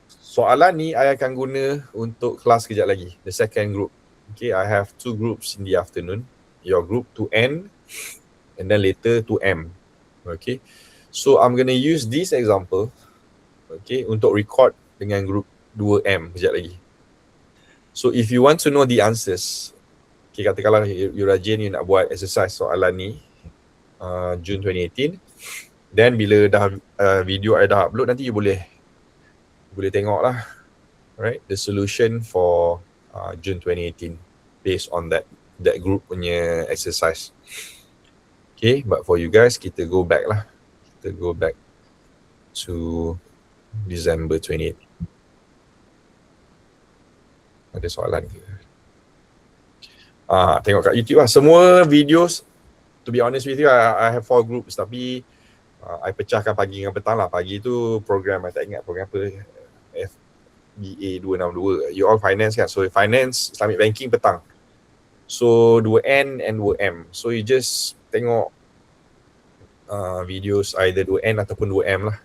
soalan ni I akan guna untuk kelas kejap lagi, the second group. Okay, I have 2 groups in the afternoon. Your group 2N and then later 2M. Okay, so I'm going to use this example, okay, untuk record dengan group 2M kejap lagi. So if you want to know the answers, okay, katakanlah you rajin, you nak buat exercise soalan ni June 2018, then bila dah video I dah upload, nanti you boleh tengok lah, right, the solution for June 2018 based on that group punya exercise. Okay, but for you guys, kita go back lah. Kita go back to December 28. Ada soalan ke? Tengok kat YouTube lah. Semua videos, to be honest with you, I have 4 groups, tapi I pecahkan pagi dengan petang lah. Pagi tu program, I tak ingat program apa, FBA 262. You all finance kan? So finance, Islamic banking petang. So 2N and 2M. So you just tengok videos either 2N ataupun 2M lah.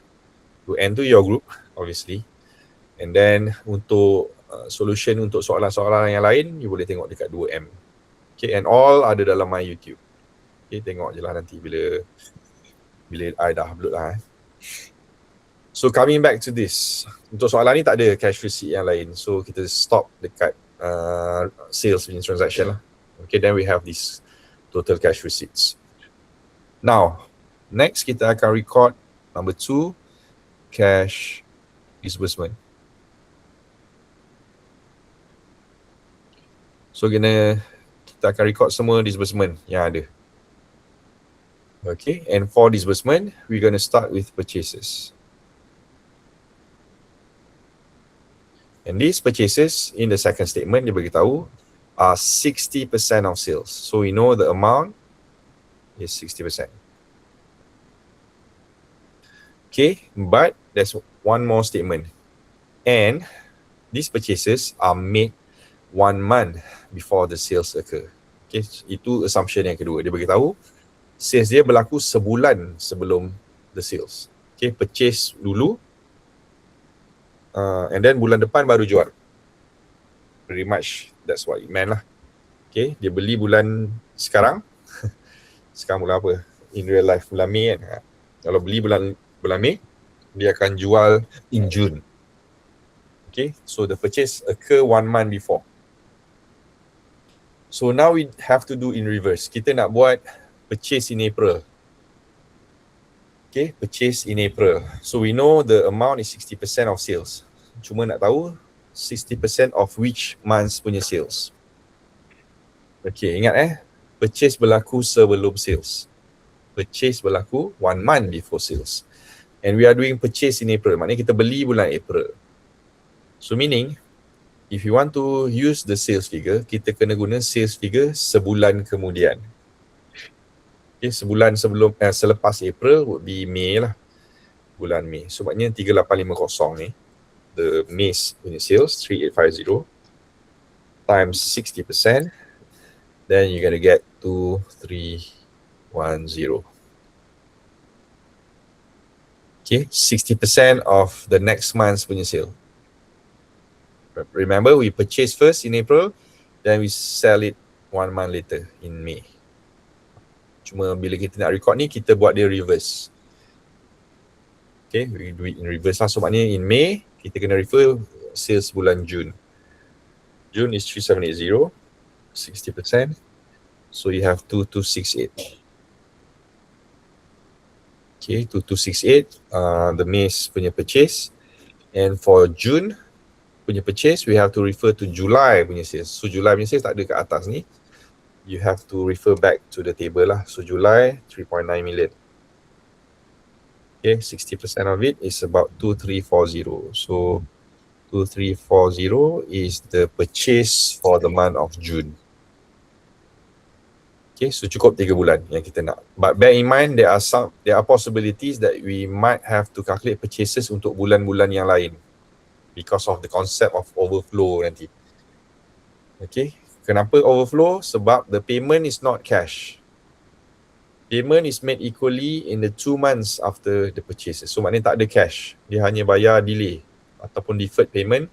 2N tu your group, obviously. And then untuk solution untuk soalan-soalan yang lain, you boleh tengok dekat 2M. Okay, and all ada dalam my YouTube. Okay, tengok je lah nanti bila I dah upload lah. So coming back to this, untuk soalan ni tak ada cash receipt yang lain. So kita stop dekat sales punya transaction lah. Okay, then we have this total cash receipts. Now, next kita akan record number 2, cash disbursement. So kita akan record semua disbursement yang ada. Okay, and for disbursement, we're going to start with purchases. And these purchases in the second statement, dia beritahu are 60% of sales. So we know the amount is 60%. Okay, but there's one more statement. And these purchases are made 1 month before the sales occur. Okay, itu assumption yang kedua. Dia beritahu sales dia berlaku sebulan sebelum the sales. Okay, purchase dulu and then bulan depan baru jual. Pretty much that's what it meant lah. Okay, dia beli bulan sekarang. Sekarang bulan apa? In real life bulan Mei kan. Kalau beli bulan Mei, dia akan jual in June. Okay, so the purchase occur 1 month before. So now we have to do in reverse. Kita nak buat purchase in April. Okay, purchase in April. So we know the amount is 60% of sales. Cuma nak tahu 60% of which months punya sales. Okay, ingat purchase berlaku sebelum sales. purchase berlaku 1 month before sales. And we are doing purchase in April. Maknanya kita beli bulan April. So meaning, if you want to use the sales figure, kita kena guna sales figure sebulan kemudian. Okay, sebulan selepas April would be May lah. Bulan Mei. So maknanya 3850 ni, the May's unit sales, 3850 times 60%, then you're going to get 2310. Okay, 60% of the next month's punya sale. Remember, we purchase first in April, then we sell it 1 month later in May. Cuma bila kita nak record ni, kita buat dia reverse. Okay, we do it in reverse lah. So maknanya in May, kita kena refer sales bulan June. June is 3780, 60%. So you have 2268. Okay, 2268, the May's punya purchase. And for June punya purchase, we have to refer to July punya sales. So July punya sales tak ada kat atas ni. You have to refer back to the table lah. So July, 3.9 million. Okay, 60% of it is about 2340. So 2340 is the purchase for the month of June. Okay, so cukup 3 bulan yang kita nak. But bear in mind, there are possibilities that we might have to calculate purchases untuk bulan-bulan yang lain because of the concept of overflow nanti. Okay, kenapa overflow? Sebab the payment is not cash. Payment is made equally in the 2 months after the purchases. So maknanya tak ada cash. Dia hanya bayar delay ataupun deferred payment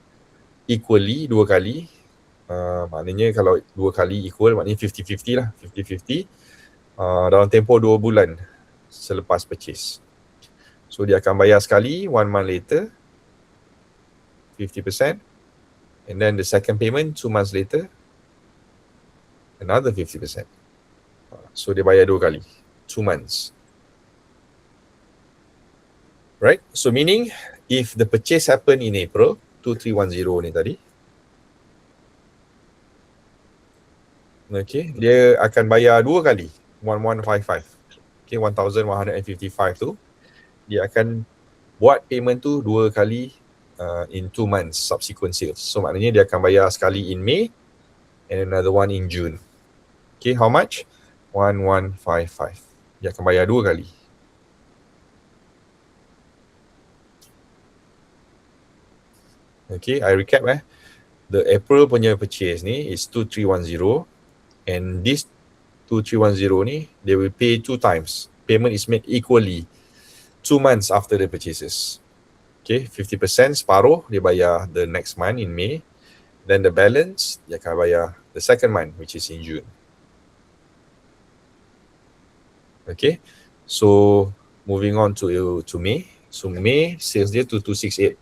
equally 2 kali. Maknanya kalau 2 kali equal, maknanya 50-50 lah, 50-50 dalam tempoh 2 bulan selepas purchase. So dia akan bayar sekali 1 month later, 50%, and then the second payment 2 months later, another 50%. So dia bayar 2 kali, 2 months. Right? So meaning, if the purchase happen in April, 2310 ni tadi, okay, dia akan bayar 2 kali, 1155. Okay, 1155 tu, dia akan buat payment tu 2 kali in 2 months subsequent sales. So maknanya dia akan bayar sekali in May and another one in June. Okay, how much? 1155. Dia akan bayar 2 kali. Okay, I recap The April punya purchase ni is 2310. And this 2310 ni, they will pay 2 times. Payment is made equally 2 months after the purchases. Okay, 50% separuh dia bayar the next month in May. Then the balance dia akan bayar the second month, which is in June. Okay, so moving on to May. So May sales dia 2268.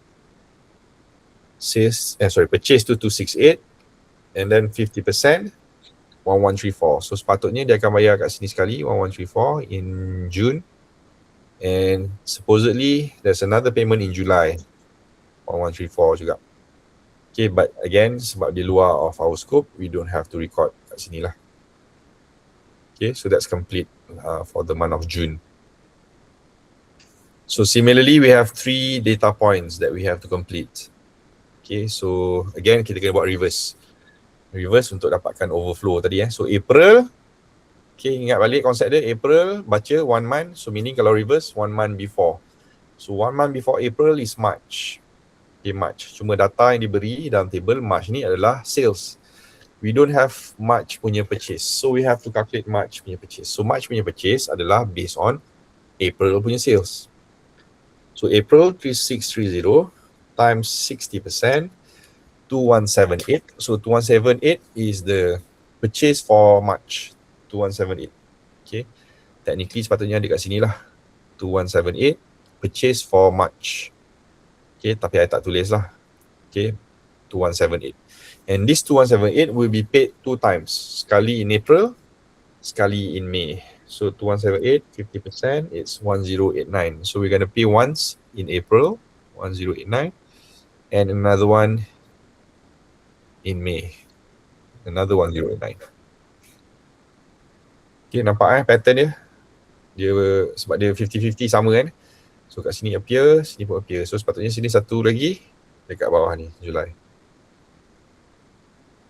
Purchase 2268, and then 50%. 1134. So sepatutnya dia akan bayar kat sini sekali 1134 in June, and supposedly there's another payment in July 1134 juga. Okay, but again sebab di luar of our scope, we don't have to record kat sini lah. Okay, so that's complete for the month of June. So similarly, we have 3 data points that we have to complete. Okay, so again kita kena buat reverse untuk dapatkan overflow tadi. So April, okay, ingat balik konsep dia, April baca 1 month, so meaning kalau reverse 1 month before. So 1 month before April is March. Okay, March. Cuma data yang diberi dalam table March ni adalah sales. We don't have March punya purchase. So we have to calculate March punya purchase. So March punya purchase adalah based on April punya sales. So April 3630 times 60%, 2178. So 2178 is the purchase for March. 2178. Okay. Technically sepatutnya ada kat sini lah. 2178 purchase for March. Okay, tapi I tak tulis lah. Okay, 2178. And this 2178 will be paid 2 times. Sekali in April, sekali in May. So 2178, 50%, it's 1089. So we're going to pay once in April, 1089, and another one in May, another 1089. Okay, nampak pattern dia? Dia sebab dia 50-50 sama kan. So kat sini appear, sini pun appear. So sepatutnya sini satu lagi dekat bawah ni, Julai.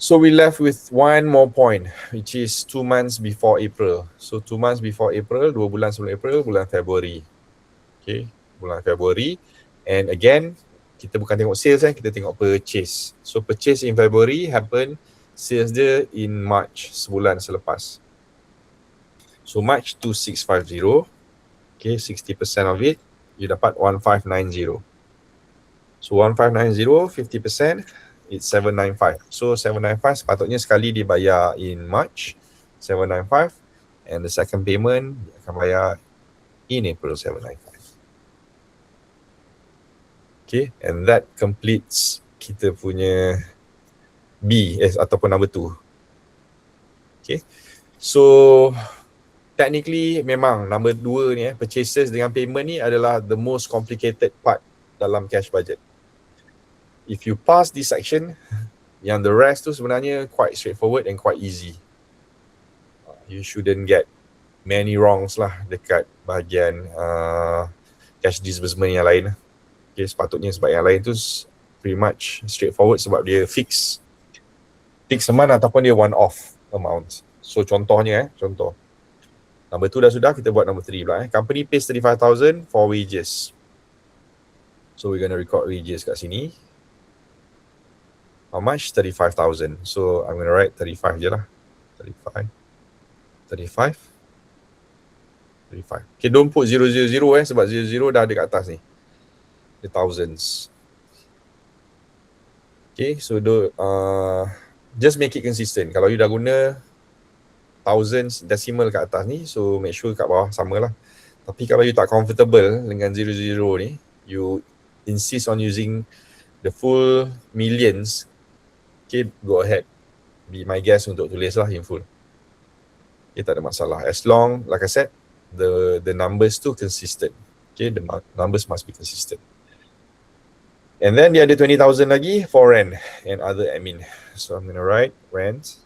So we left with one more point, which is 2 months before April. So 2 months before April, 2 bulan sebelum April, bulan Februari. Okay, bulan Februari. And again, kita bukan tengok sales kita tengok purchase. So purchase in February happen, sales dia in March, sebulan selepas. So March 2650. Okay, 60% of it, you dapat 1590. So 1590, 50%, it's 795. So 795 sepatutnya sekali dibayar in March, 795. And the second payment akan bayar in April, 795. Okay, and that completes kita punya B ataupun number 2. Okay, so technically memang number 2 ni purchases dengan payment ni adalah the most complicated part dalam cash budget. If you pass this section, yang the rest tu sebenarnya quite straightforward and quite easy. You shouldn't get many wrongs lah dekat bahagian cash disbursement yang lain. Okay, sepatutnya sebab yang lain tu pretty much straightforward sebab dia fix amount ataupun dia one off amount. So contohnya contoh. Number 2 dah sudah, kita buat number 3 pula. Company pays 35,000 for wages. So we're going to record wages kat sini. How much? 35,000. So I'm going to write 35 je lah. 35. Okay, don't put 000 sebab 00 dah ada kat atas ni. The thousands. Okay, so just make it consistent. Kalau you dah guna thousands decimal kat atas ni, so make sure kat bawah sama lah. Tapi kalau you tak comfortable dengan 00 ni, you insist on using the full millions, okay, go ahead. Be my guest untuk tulis lah in full. Okay, tak ada masalah. As long, like I said, the numbers tu consistent. Okay, the numbers must be consistent. And then dia ada 20,000 lagi for rent and other admin. So I'm going to write rent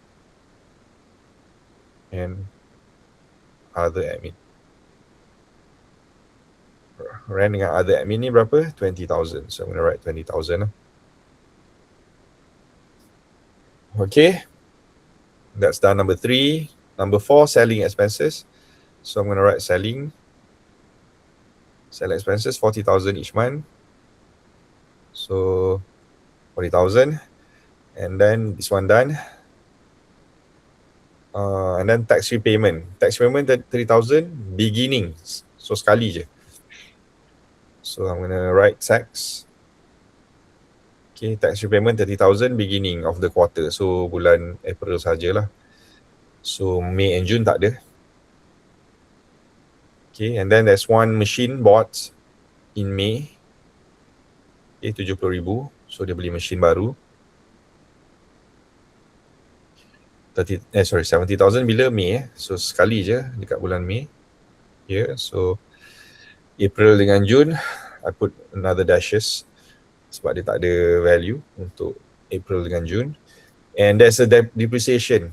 and other admin. Rent dengan other admin ni berapa? 20,000. So I'm going to write 20,000 lah. Okay. That's done number 3. Number 4, selling expenses. So I'm going to write selling expenses, 40,000 each month. So 40,000. And then this one done. And then tax repayment. Tax repayment 30,000 beginning. So sekali je. So I'm going to write tax. Okay, tax repayment 30,000 beginning of the quarter. So bulan April sajalah. So May and June tak ada. Okay, and then there's one machine bought in May. Okay, 70,000. So dia beli mesin baru. 70,000 bila May. So sekali je dekat bulan May. Yeah, so April dengan June, I put another dashes sebab dia tak ada value untuk April dengan June. And there's a depreciation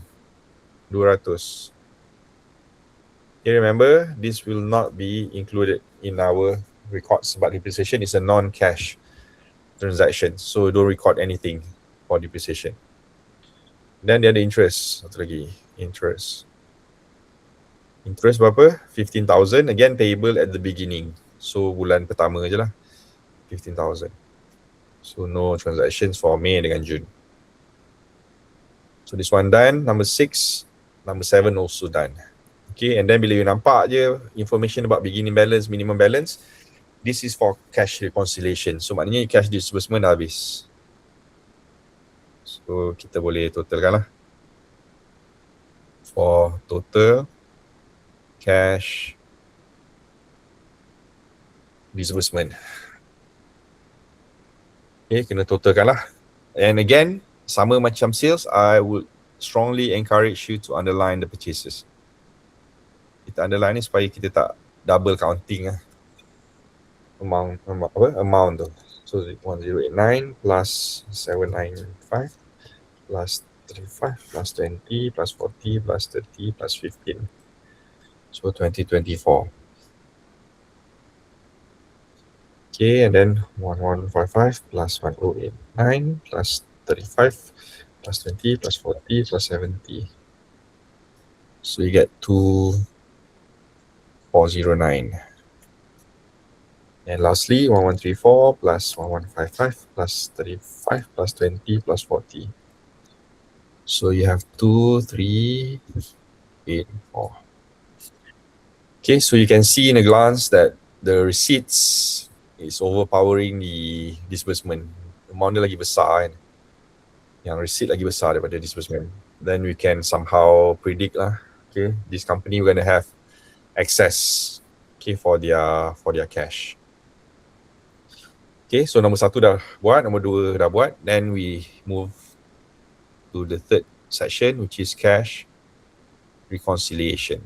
200. Okay, remember, this will not be included in our records sebab depreciation is a non-cash transaction. So don't record anything for depreciation. Then dia ada interest, satu lagi, interest. Interest berapa? 15,000, again payable at the beginning. So bulan pertama je lah, 15,000. So no transactions for May dengan June. So this one done. Number 6, number 7 also done. Okay, and then bila you nampak je information about beginning balance, minimum balance, this is for cash reconciliation. So maknanya cash disbursement dah habis. So kita boleh totalkan lah. For total cash disbursement. Okay, kena totalkan lah. And again, sama macam sales, I would strongly encourage you to underline the purchases. Kita underline ni supaya kita tak double counting lah. Amount tu. So 1089 plus 795 plus 35 plus 20 plus 40 plus 30 plus 15. So 2024. Okay, and then 1155 plus 1089 plus 35 plus 20 plus 40 plus 70. So you get 2409. And lastly, 1134 plus 1155 plus 35 plus 20 plus 40. So you have 2384. Okay, so you can see in a glance that the receipts is overpowering the disbursement. Amount dia lagi besar kan. Yang receipt lagi besar daripada disbursement. Then we can somehow predict lah. Okay, this company we're going to have access, okay, for their cash. Okay, so nombor 1 dah buat, nombor 2 dah buat. Then we move to the third section, which is cash reconciliation.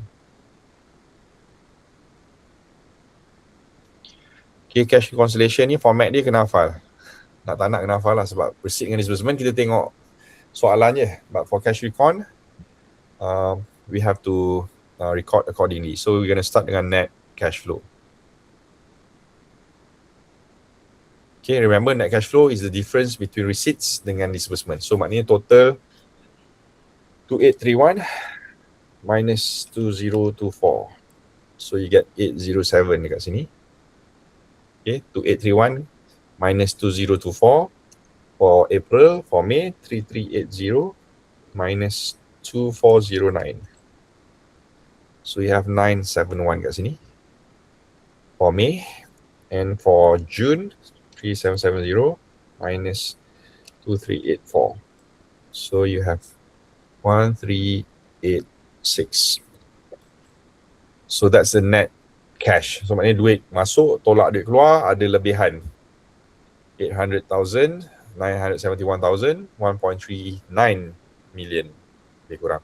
Okay, cash reconciliation ni format dia kena hafal. Nak tak nak kena hafal lah, sebab receipt dengan disbursement kita tengok soalan je. But for cash recon, we have to record accordingly. So we're going to start dengan net cash flow. Okay, remember net cash flow is the difference between receipts dengan disbursement. So maknanya total 2831 minus 2024. So you get 807 dekat sini. Okay, 2831 minus 2024 for April. For May, 3380 minus 2409. So you have 971 kat sini for May. And for June, 3770 minus 2384. So you have 1386. So that's the net cash. So maknanya duit masuk, tolak duit keluar, ada lebihan 800,000, 971,000, 1.39 million lebih kurang.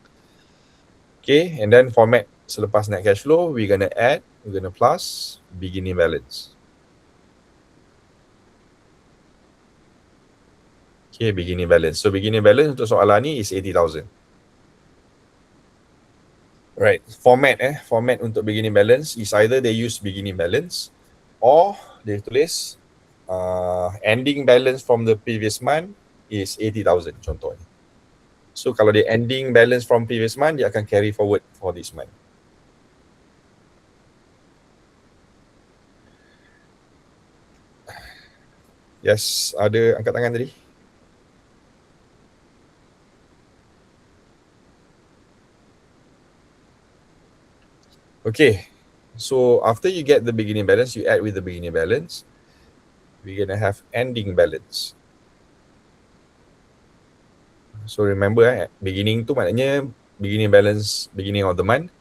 Okay, and then format selepas net cash flow, we're going to add, we're going to plus beginning balance. Okay, beginning balance. So beginning balance untuk soalan ni is 80,000. Right, format untuk beginning balance is either they use beginning balance or they tulis ending balance from the previous month is 80,000 contohnya. So kalau dia ending balance from previous month, dia akan carry forward for this month. Yes, ada angkat tangan tadi? Okay, so after you get the beginning balance, you add with the beginning balance, we're going to have ending balance. So remember, beginning tu maknanya beginning balance beginning of the month.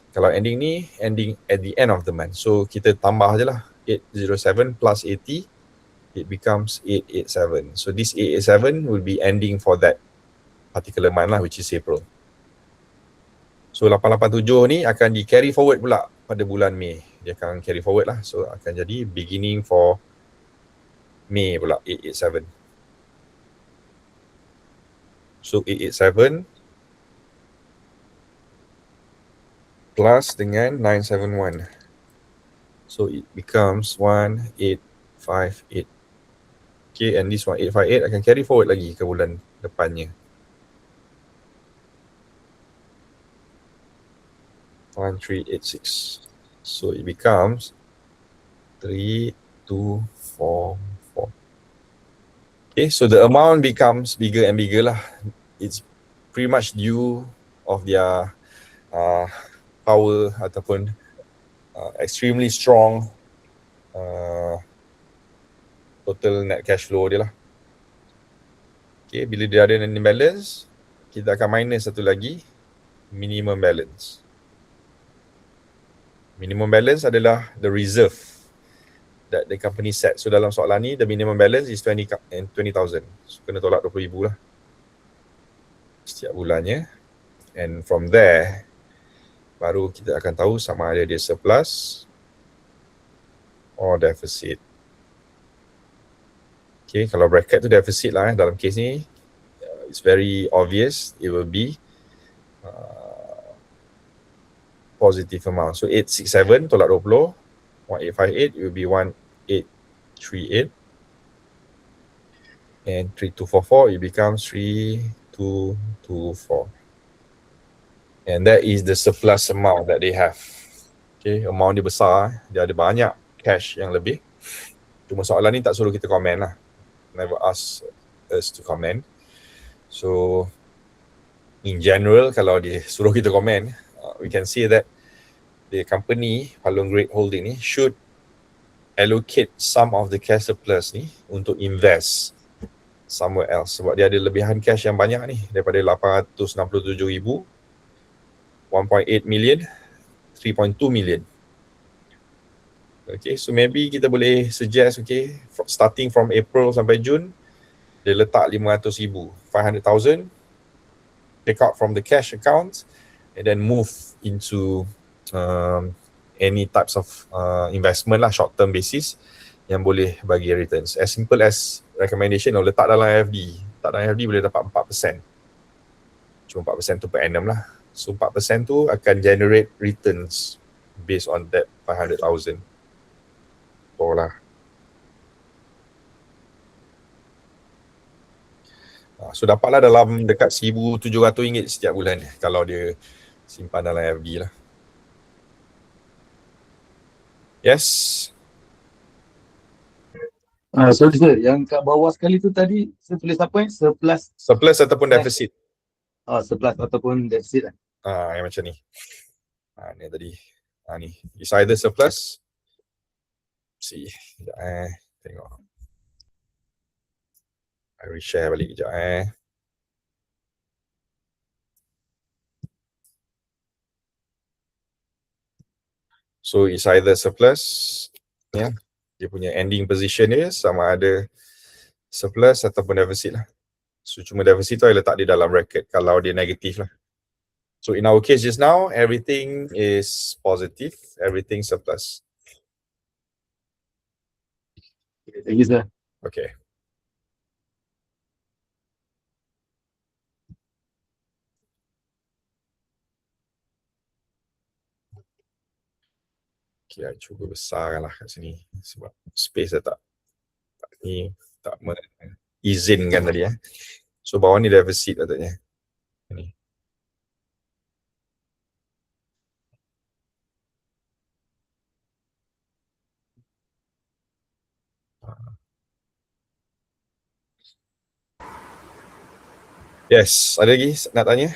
Kalau ending ni, ending at the end of the month. So kita tambah je lah, 807 plus 80, it becomes 887. So this 887 will be ending for that particular month lah, which is April. So 887 ni akan di carry forward pula pada bulan Mei. Dia akan carry forward lah. So akan jadi beginning for Mei pula, 887. So 887 plus dengan 971. So it becomes 1858. Okay, and this 1858 akan carry forward lagi ke bulan depannya. 1386. So it becomes 3244. Okay, so the amount becomes bigger and bigger lah. It's pretty much due of their power ataupun extremely strong total net cash flow dia lah. Okay, bila dia ada ending balance, kita akan minus satu lagi, minimum balance. Minimum balance adalah the reserve that the company set. So dalam soalan ni, the minimum balance is 20,000. So kena tolak 20,000 lah setiap bulannya. And from there, baru kita akan tahu sama ada dia surplus or deficit. Okay, kalau bracket tu deficit lah dalam case ni, it's very obvious it will be positive amount. So 867 tolak 20, 1858 it will be 1838. And 3244 it becomes 3224. And that is the surplus amount that they have. Okay, amount dia besar, dia ada banyak cash yang lebih. Cuma soalan ni tak suruh kita komen lah. Never ask us to comment. So in general, kalau dia suruh kita komen, we can see that the company Palung Great Holding ni should allocate some of the cash surplus ni untuk invest somewhere else. Sebab dia ada lebihan cash yang banyak ni, daripada 867,000, 1.8 million, 3.2 million. Okay, so maybe kita boleh suggest, okay, starting from April sampai June, dia letak 500,000, 500,000, take out from the cash account, and then move into any types of investment lah, short term basis, yang boleh bagi returns. As simple as recommendation, letak dalam FD. Letak dalam FD boleh dapat 4%. Cuma 4% tu per annum lah. So 4% tu akan generate returns based on that 500,000. So lah. So dapatlah dalam dekat RM1,700 setiap bulan kalau dia simpan dalam FD lah. Yes. Sorry sir, yang kat bawah sekali tu tadi saya tulis apa yang Surplus ataupun deficit. Surplus ataupun deficit lah. Yang macam ni. Ni tadi. Ni. It's either surplus. See. Sekejap tengok. I reshare balik kejap So it's either surplus, ya. Dia punya ending position dia sama ada surplus ataupun deficit lah. So cuma deficit tu I letak dia dalam bracket kalau dia negatif lah. So in our case just now, everything is positive, everything surplus. Thank you sir. Okay. Okay, I cuba besarkan lah kat sini sebab space dah tak izinkan tadi So bawah ni deficit katanya. Ni. Yes, ada lagi nak tanya?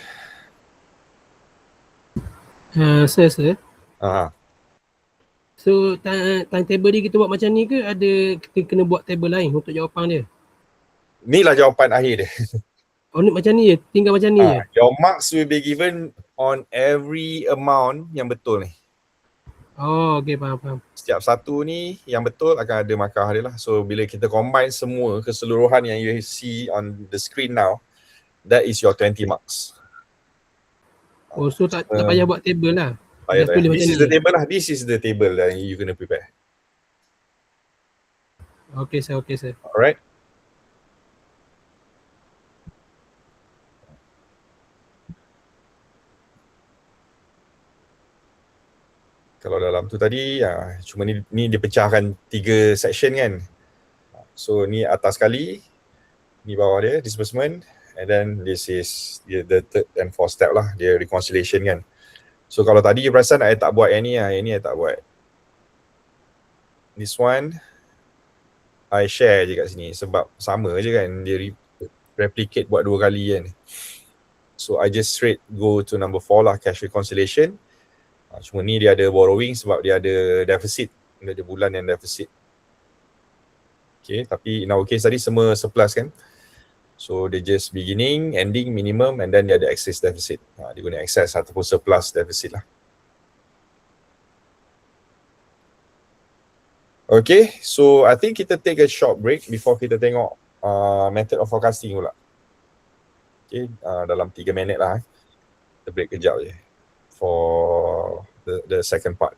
Sir. So timetable dia kita buat macam ni ke ada kita kena buat table lain untuk jawapan dia? Inilah jawapan akhir dia. Oh ni macam ni je, tinggal macam ni je. Your marks will be given on every amount yang betul ni. Oh okey, faham. Setiap satu ni yang betul akan ada markah dia lah. So bila kita combine semua keseluruhan yang you see on the screen now, that is your 20 marks. Oh so tak payah buat table lah. This is the table lah. This is the table that you kena prepare. Okay sir. Alright. Kalau dalam tu tadi, cuma ni dipecahkan 3 section kan. So ni atas sekali, ni bawah dia, disbursement, and then this is the third and fourth step lah, dia reconciliation kan. So kalau tadi you perasan, I tak buat yang ni I tak buat. This one, I share je kat sini sebab sama je kan, dia replicate buat 2 kali kan. So I just straight go to number 4 lah, cash reconciliation. Cuma ni dia ada borrowing sebab dia ada deficit, dia ada bulan yang deficit. Okay, tapi in our case tadi semua surplus kan. So dia just beginning, ending, minimum, and then dia ada excess deficit. Dia guna excess ataupun surplus deficit lah. Okay, so I think kita take a short break before kita tengok method of forecasting pula. Okay, dalam 3 minit lah. Kita break kejap je for the second part.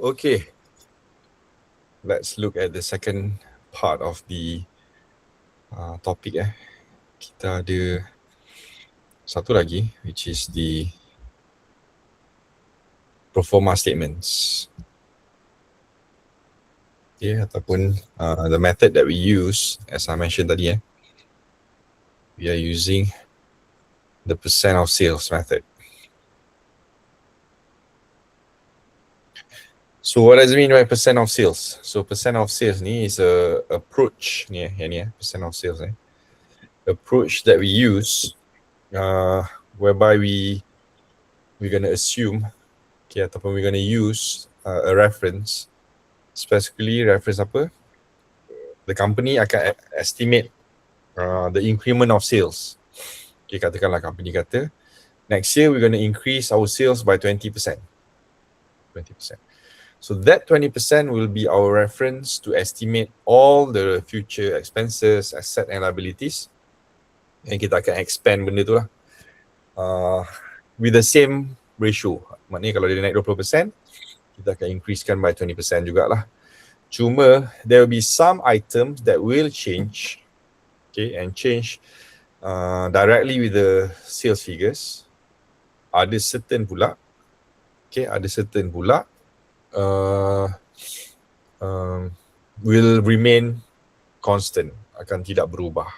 Okay, let's look at the second part of the topic. Kita ada satu lagi, which is the proforma statements. Okay, ataupun the method that we use, as I mentioned tadi, we are using the percent of sales method. So what does it mean by percent of sales? So percent of sales ni is a approach ni, percent of sales approach that we use, whereby we're gonna assume, okay, ataupun we're gonna use a reference, specifically reference apa? The company akan estimate the increment of sales. Okay, katakanlah company kata next year we're gonna increase our sales by 20%. 20%. So that 20% will be our reference to estimate all the future expenses, asset and liabilities. And kita akan expand benda tu lah. With the same ratio. Maknanya kalau dia naik 20%, kita akan increasekan by 20% jugalah. Cuma there will be some items that will change, okay, and change directly with the sales figures. Ada certain pula, will remain constant, akan tidak berubah.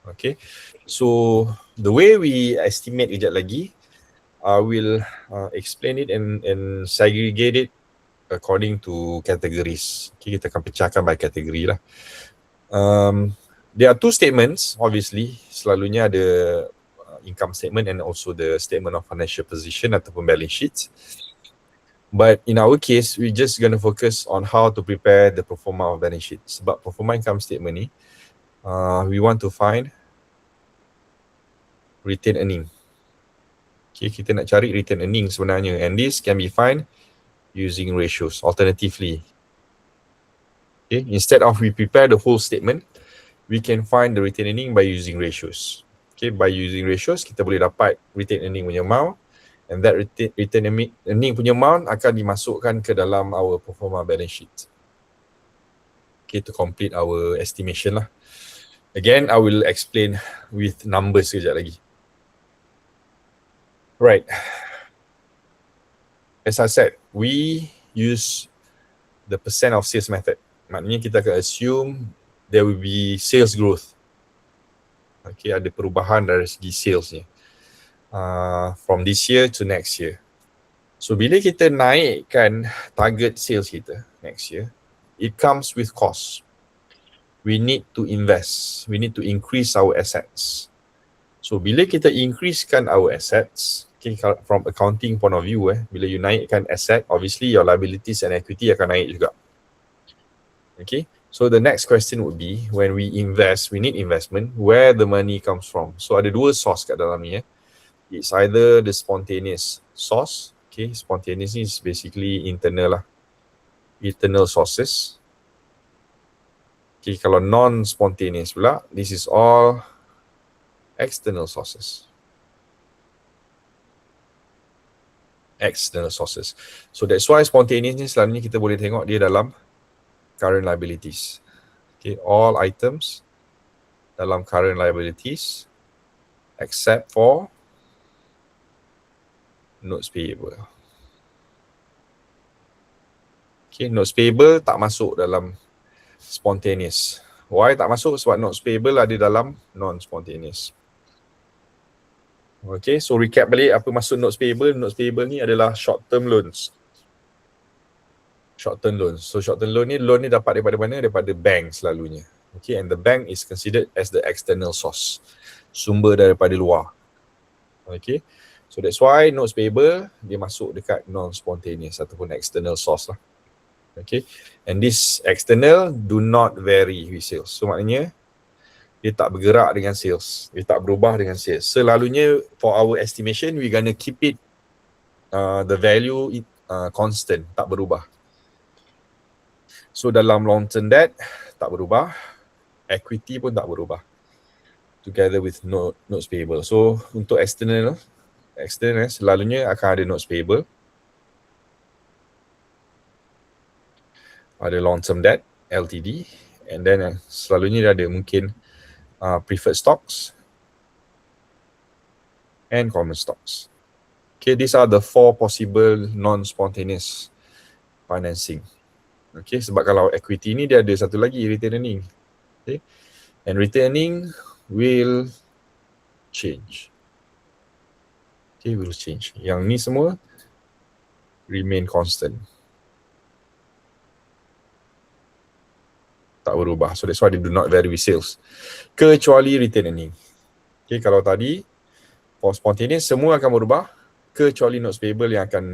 Okay, so the way we estimate kejap lagi, I will explain it and segregate it according to categories. Okay, kita akan pecahkan by category lah. There are two statements, obviously. Selalunya ada income statement and also the statement of financial position ataupun balance sheet. But in our case, we're just going to focus on how to prepare the pro forma of balance sheet. Sebab pro forma income statement ni, we want to find retained earning. Okay, kita nak cari retained earning sebenarnya, and this can be found using ratios. Alternatively, okay, instead of we prepare the whole statement, we can find the retained earning by using ratios. Okay, by using ratios, kita boleh dapat retained earning punya amount, and that retained earning punya amount akan dimasukkan ke dalam our pro forma balance sheet. Okay, to complete our estimation lah. Again, I will explain with numbers sekejap lagi. Right. As I said, we use the percent of sales method. Maknanya kita akan assume there will be sales growth. Okay, ada perubahan dari segi salesnya. From this year to next year. So bila kita naikkan target sales kita next year, it comes with cost. We need to invest. We need to increase our assets. So bila kita increasekan our assets, okay, from accounting point of view, bila you naikkan asset, obviously your liabilities and equity akan naik juga. Okay, so the next question would be, when we invest, we need investment, where the money comes from. So ada dua source kat dalam ni. It's either the spontaneous source. Okay, spontaneous is basically internal lah. Internal sources. Okay, kalau non-spontaneous pula, this is all external sources. External sources. So that's why spontaneous ni selalunya kita boleh tengok dia dalam current liabilities. Okay, all items dalam current liabilities except for notes payable. Okay, notes payable tak masuk dalam spontaneous. Why tak masuk? Sebab notes payable ada dalam non-spontaneous. Okay, so recap balik apa maksud notes payable. Notes payable ni adalah short term loans. Short term loans. So short term loan ni dapat daripada mana? Daripada bank selalunya. Okay, and the bank is considered as the external source. Sumber daripada luar. Okay, so that's why notes payable dia masuk dekat non-spontaneous ataupun external source lah. Okay, and this external do not vary with sales. So maknanya dia tak bergerak dengan sales, dia tak berubah dengan sales. Selalunya for our estimation, we gonna keep it the value constant, tak berubah. So dalam long term debt tak berubah, equity pun tak berubah, together with notes payable. So untuk external selalunya akan ada notes payable. ada long term debt, LTD, and then selalunya dia ada mungkin preferred stocks and common stocks. Okay, these are the 4 possible non-spontaneous financing. Okay, sebab kalau equity ni dia ada satu lagi, return earning. Okay, and return earning will change. Okay, will change. Yang ni semua remain constant. Tak berubah. So that's why they do not vary with sales. Kecuali return earning. Okay, kalau tadi for spontaneous semua akan berubah kecuali notes payable yang akan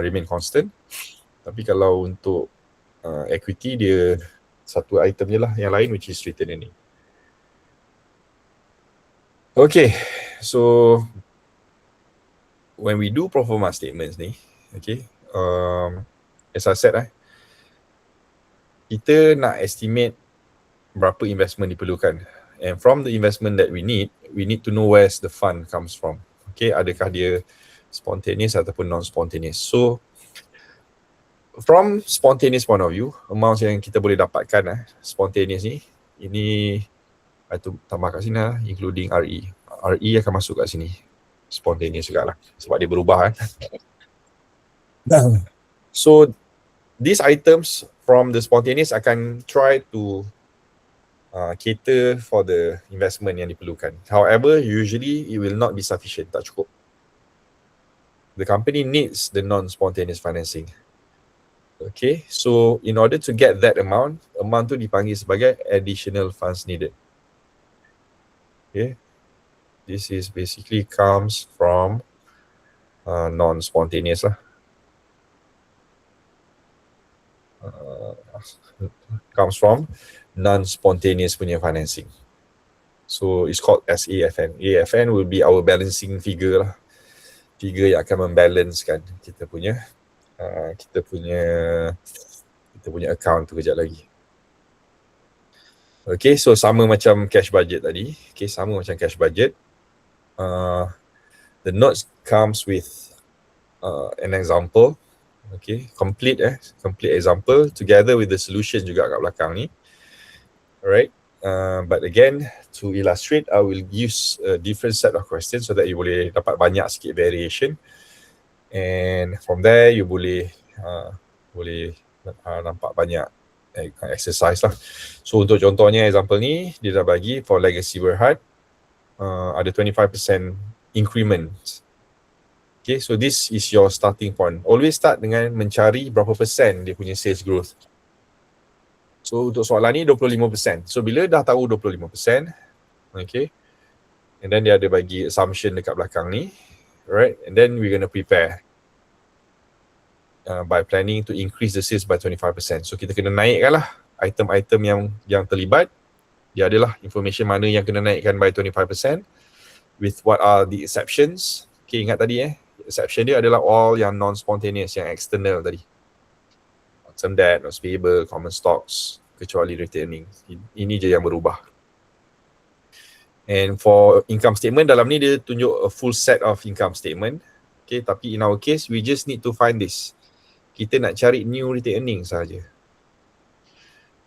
remain constant. Tapi kalau untuk equity dia satu item je lah yang lain, which is return earning. Okay, so when we do pro forma statements ni, okay, as I said kita nak estimate berapa investment diperlukan. And from the investment that we need to know where's the fund comes from. Okay, adakah dia spontaneous ataupun non-spontaneous. So, from spontaneous point of view, amounts yang kita boleh dapatkan spontaneous ni, ini itu tambah kat sini including RE. RE akan masuk kat sini. Spontaneous juga lah. Sebab dia berubah So, these items from the spontaneous akan try to cater for the investment yang diperlukan. However, usually it will not be sufficient, tak cukup. The company needs the non-spontaneous financing. Okay, so in order to get that amount tu dipanggil sebagai additional funds needed. Okay, this is basically comes from non-spontaneous lah. Comes from non-spontaneous punya financing. So it's called SAFN. AFN will be our balancing figure lah. Figure yang akan membalancekan kita punya account tu kejap lagi. Okay, so sama macam cash budget tadi. Okay, sama macam cash budget. The notes comes with an example. Okay, complete example together with the solution juga kat belakang ni. Alright, but again to illustrate, I will use a different set of questions so that you boleh dapat banyak sikit variation, and from there you boleh nampak banyak exercise lah. So untuk contohnya example ni dia dah bagi for legacy Berhad ada 25% increment. Okay, so this is your starting point. Always start dengan mencari berapa persen dia punya sales growth. So untuk soalan ni 25%. So bila dah tahu 25%, okay, and then dia ada bagi assumption dekat belakang ni, right, and then we're going to prepare by planning to increase the sales by 25%. So kita kena naikkan lah item-item yang terlibat. Dia adalah information mana yang kena naikkan by 25%, with what are the exceptions. Okay, ingat tadi exception dia adalah all yang non-spontaneous, yang external tadi. Some debt, notes payable, common stocks, kecuali returning. Ini je yang berubah. And for income statement, dalam ni dia tunjuk a full set of income statement. Okay, tapi in our case, we just need to find this. Kita nak cari new return earning sahaja.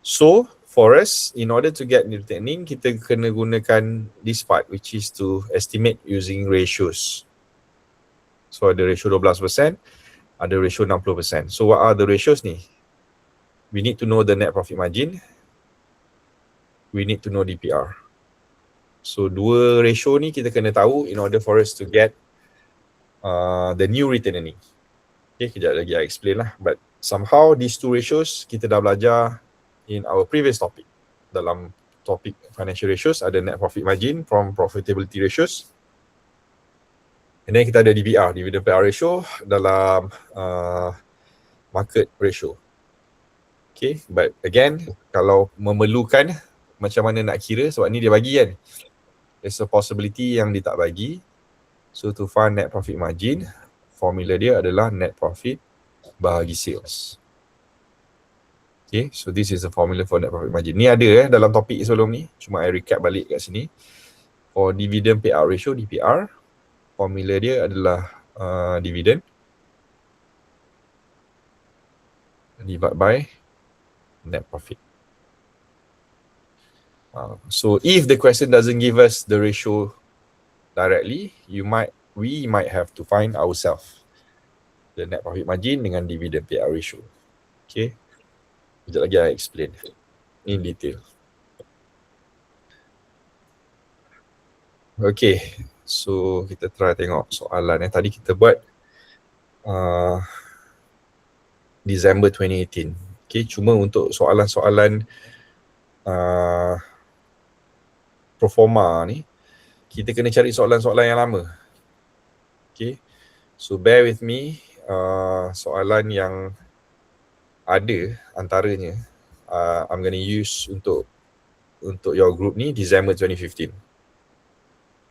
So, for us, in order to get new return earning, kita kena gunakan this part, which is to estimate using ratios. So, ada ratio 12%, ada ratio 60%. So, what are the ratios ni? We need to know the net profit margin. We need to know DPR. So, dua ratio ni kita kena tahu in order for us to get the new return earning. Okay, kejap lagi I explain lah. But somehow these two ratios kita dah belajar in our previous topic. Dalam topik financial ratios ada net profit margin from profitability ratios. And then kita ada DPR, dividend payout ratio dalam market ratio. Okay, but again, kalau memerlukan macam mana nak kira, sebab ni dia bagi kan. There's a possibility yang dia tak bagi. So to find net profit margin, formula dia adalah net profit bahagi sales. Okay, so this is the formula for net profit margin. Ni ada dalam topik sebelum ni, cuma I recap balik kat sini. For dividend payout ratio, DPR, formula dia adalah dividend divide by net profit. So if the question doesn't give us the ratio directly, we might have to find ourselves the net profit margin dengan dividend payout ratio. Okay, sekejap lagi I explain in detail. Okay, so kita try tengok soalan tadi kita buat December 2018. Okay, cuma untuk soalan-soalan proforma ni, kita kena cari soalan-soalan yang lama. Okay, so bear with me. Soalan yang ada antaranya I'm going to use untuk your group ni December 2015.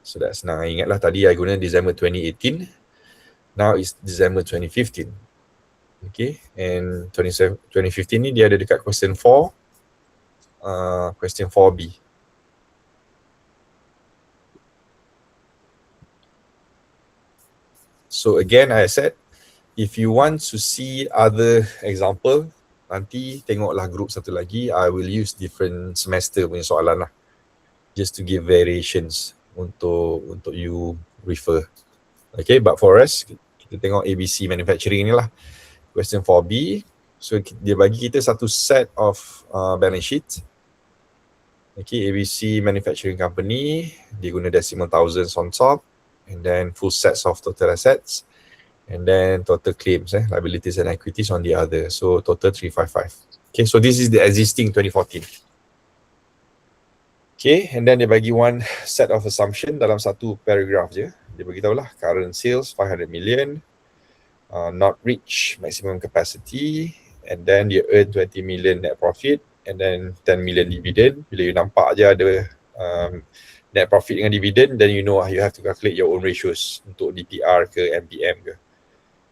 So that's senang ingatlah, tadi I guna December 2018. Now it's December 2015. Okay, and 2015 ni dia ada dekat question 4, question 4B. So again, I said, if you want to see other example, nanti tengoklah group satu lagi. I will use different semester punya soalan lah, just to give variations untuk you refer. Okay, but for us, kita tengok ABC Manufacturing ni lah. Question 4B. So dia bagi kita satu set of balance sheet. Okay, ABC Manufacturing Company, dia guna decimal thousands on top, and then full sets of total assets, and then total claims, liabilities and equities on the other. So total 355. Okay, so this is the existing 2014. Okay, and then dia bagi one set of assumption dalam satu paragraph je. Dia bagi tahulah current sales 500 million, not reach maximum capacity, and then dia earn 20 million net profit, and then 10 million dividend. Bila you nampak je ada net profit dengan dividend, then you know you have to calculate your own ratios untuk DPR ke NPM ke.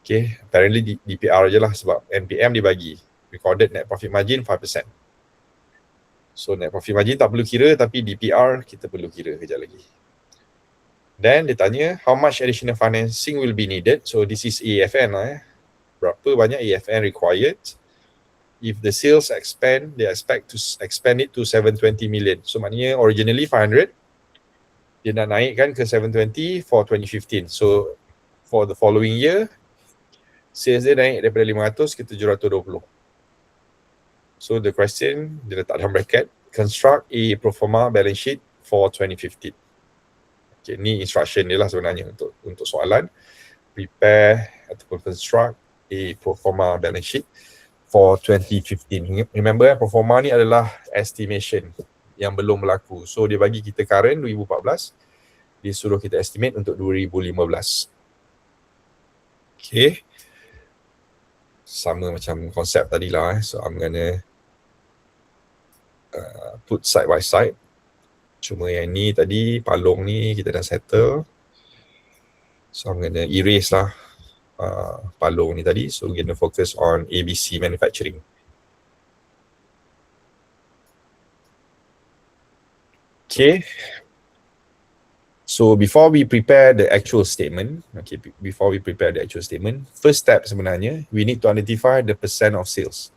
Okay, apparently DPR je lah, sebab NPM dia bagi recorded net profit margin 5%. So net profit margin tak perlu kira, tapi DPR kita perlu kira kejap lagi. Then dia tanya, how much additional financing will be needed? So this is AFN lah. Berapa banyak AFN required? If the sales expand, they expect to expand it to 720 million. So maknanya originally 500, dia nak naikkan ke 720 for 2015. So for the following year, sales dia naik daripada 500 ke 720. So the question, dia letak dalam bracket, construct a pro forma balance sheet for 2015. Okay, ni instruction dia lah sebenarnya untuk soalan. Prepare ataupun construct a pro forma balance sheet for 2015. Remember, pro forma ni adalah estimation yang belum berlaku. So dia bagi kita current 2014, dia suruh kita estimate untuk 2015. Okay, sama macam konsep tadi lah. So I'm gonna put side by side. Cuma yang ni tadi, palung ni kita dah settle. So I'm gonna erase lah palung ni tadi. So we're gonna focus on ABC Manufacturing. Okay. So before we prepare the actual statement, first step sebenarnya, we need to identify the percent of sales.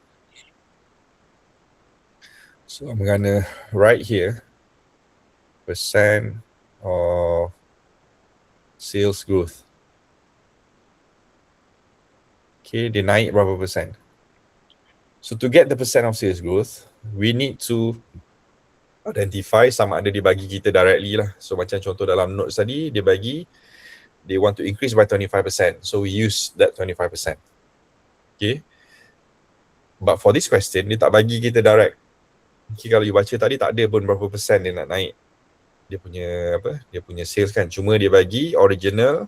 So I'm gonna write here, percent of sales growth. Okay, dia naik berapa persen? So to get the percent of sales growth, we need to identify sama ada dia bagi kita directly lah. So macam contoh dalam notes tadi, dia bagi, they want to increase by 25%. So we use that 25%. Okay. But for this question, dia tak bagi kita direct. Okay, kalau you baca tadi tak ada pun berapa persen dia nak naik. Dia punya sales kan. Cuma dia bagi original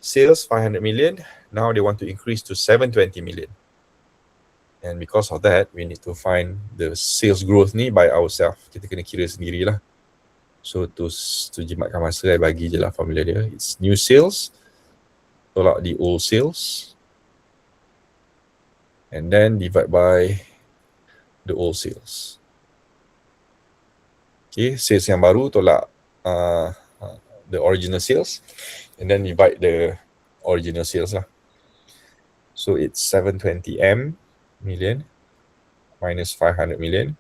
sales 500 million. Now they want to increase to 720 million. And because of that, we need to find the sales growth ni by ourselves. Kita kena kira sendirilah. So to jimatkan masa, saya bagi je lah formula dia. It's new sales, tolak the old sales, and then divide by the old sales. Okay, sales yang baru tolak the original sales, and then divide the original sales lah. So it's 720 million minus 500 million.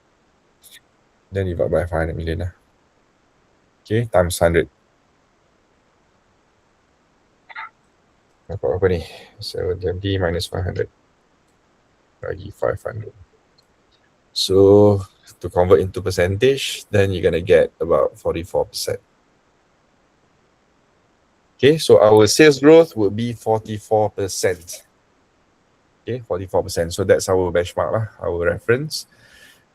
Then divide by 500 million lah. Okay, times 100. Dapat apa ni? 720 minus 500. Bagi 500. So, to convert into percentage, then you're going to get about 44%. Okay, so our sales growth would be 44%. Okay, 44%. So that's our benchmark lah, our reference,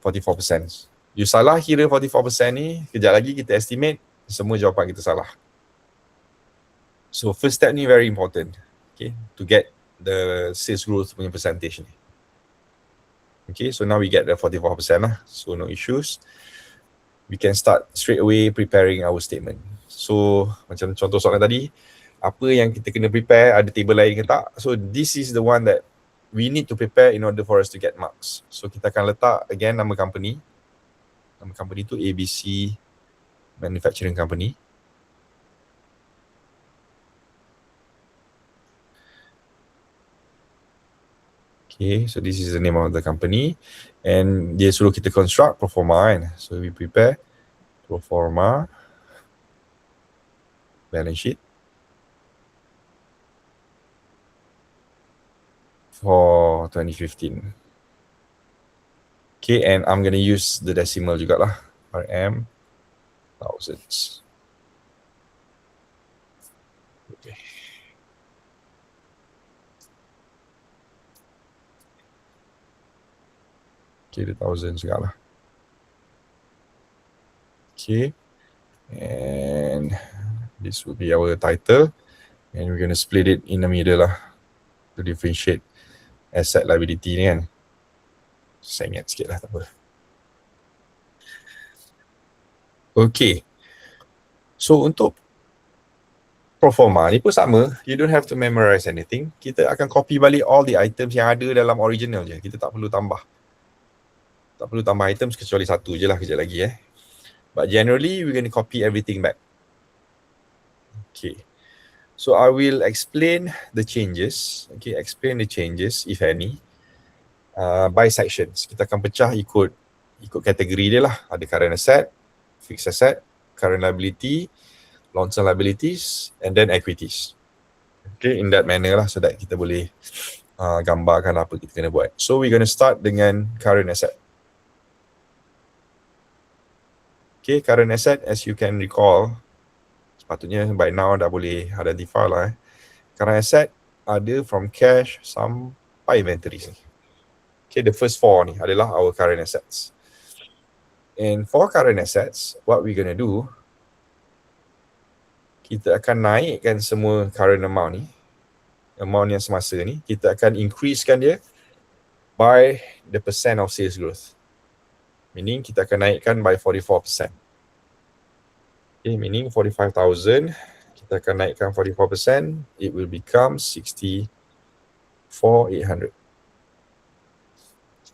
44%. You salah kira 44% ni, kejap lagi kita estimate, semua jawapan kita salah. So first step ni very important, okay, to get the sales growth punya percentage ni. Okay, so now we get the 44% lah, so no issues. We can start straight away preparing our statement. So macam contoh soalan tadi, apa yang kita kena prepare, ada table lain ke tak? So this is the one that we need to prepare in order for us to get marks. So kita akan letak again nama company. Nama company tu ABC Manufacturing Company. Okay, so this is the name of the company. And dia suruh kita construct pro forma kan. So we prepare pro forma balance sheet for 2015. Okay, and I'm going to use the decimal jugalah. RM thousands. Okay. Okay, the thousands jugalah. Okay, and this will be our title, and we're going to split it in the middle lah to differentiate asset liability ni kan. Saya ingat sikit lah, tak apa. Okay, so untuk pro forma ni pun sama, you don't have to memorize anything. Kita akan copy balik all the items yang ada dalam original je, kita tak perlu tambah. Tak perlu tambah items kecuali satu je lah kejap lagi But generally, we're going to copy everything back. Okay. So, I will explain the changes. Okay, explain the changes, if any, by sections. Kita akan pecah ikut kategori dia lah. Ada current asset, fixed asset, current liability, long-term liabilities, and then equities. Okay, in that manner lah, so that kita boleh gambarkan apa kita kena buat. So, we're going to start dengan current asset. Okay, current asset, as you can recall, sepatutnya by now dah boleh identify lah. Current asset ada from cash sampai inventories ni. Okay, the first four ni adalah our current assets. And for current assets, what we gonna do, kita akan naikkan semua current amount ni, amount yang semasa ni, kita akan increasekan dia by the percent of sales growth. Meaning kita akan naikkan by 44%. Okay, meaning 45,000, kita akan naikkan 44%, it will become 64,800.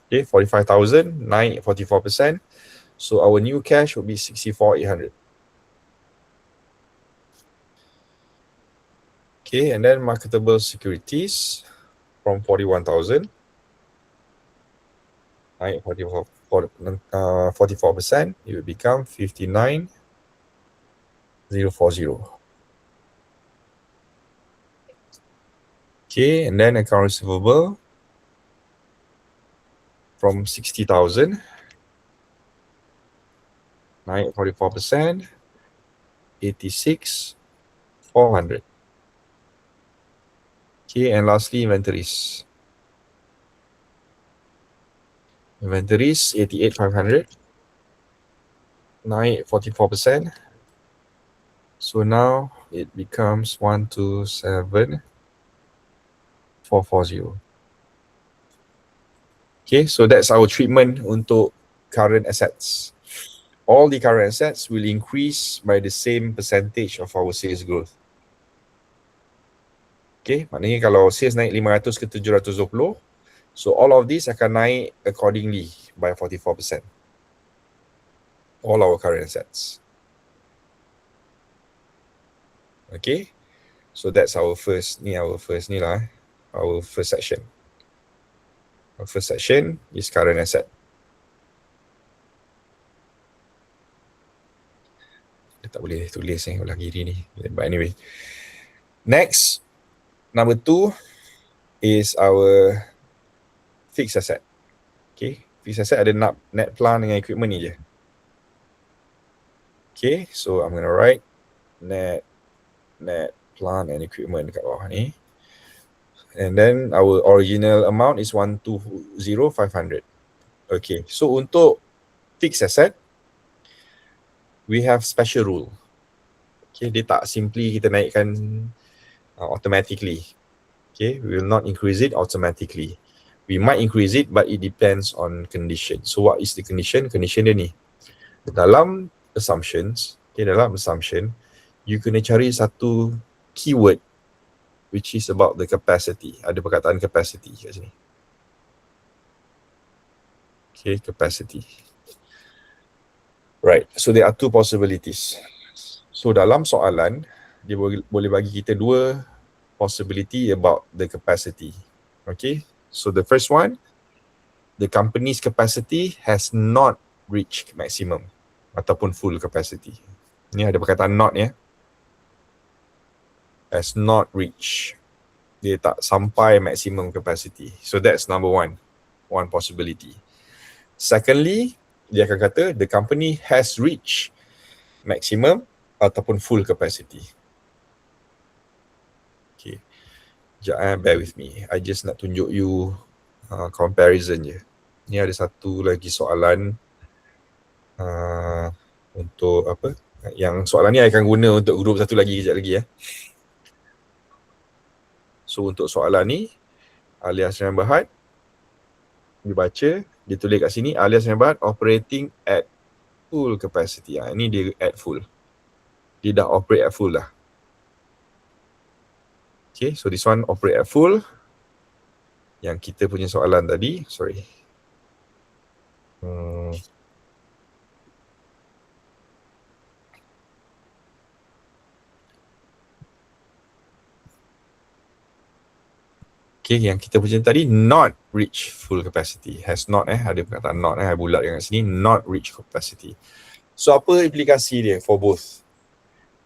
Okay, 45,000 naik 44%, so our new cash will be 64,800. Okay, and then marketable securities from 41,000 naik 44%, it will become 59,040. Okay, and then account receivable from 60,000 naik 44%, 86,400. Okay, and lastly inventories. Inventories 88,500 naik 44%. So now it becomes 127,440. Okay, so that's our treatment untuk current assets. All the current assets will increase by the same percentage of our sales growth. Okay, maknanya kalau sales naik 500 ke 720, so all of these akan naik accordingly by 44%. All our current assets. Okay, so that's our first section. Our first section is current asset. Tak boleh tulis belah kiri ni. But anyway. Next, number 2 is our fixed asset. Okay, fixed asset ada net plant dengan equipment ni je. Okay, so I'm going to write net plant and equipment dekat bawah ni. And then our original amount is 120,500. Okay, so untuk fixed asset, we have special rule. Okay, dia tak simply kita naikkan automatically. Okay, we will not increase it automatically. We might increase it, but it depends on condition. So what is the condition? Condition dia ni. Dalam assumptions, okay, dalam assumption, you kena cari satu keyword which is about the capacity. Ada perkataan capacity kat sini. Okay, capacity. Right, so there are two possibilities. So dalam soalan, dia boleh bagi kita dua possibility about the capacity. Okay, so the first one, the company's capacity has not reached maximum ataupun full capacity. Ni ada perkataan not ya. Has not reached. Dia tak sampai maximum capacity. So that's number one possibility. Secondly, dia akan kata the company has reached maximum ataupun full capacity. Okay. Sekejap, bear with me. I just nak tunjuk you comparison je. Ni ada satu lagi soalan untuk apa? Yang soalan ni I akan guna untuk grup satu lagi kejap lagi ya. So untuk soalan ni, alias Sdn Bhd, dibaca, ditulis kat sini, alias Sdn Bhd operating at full capacity. Ini dia at full. Dia dah operate at full dah. Okay, so this one operate at full. Yang kita punya soalan tadi, sorry. Okay, yang kita punya tadi not reach full capacity. Has not ada perkataan not bulatkan kat sini, not reach capacity. So apa implikasi dia for both?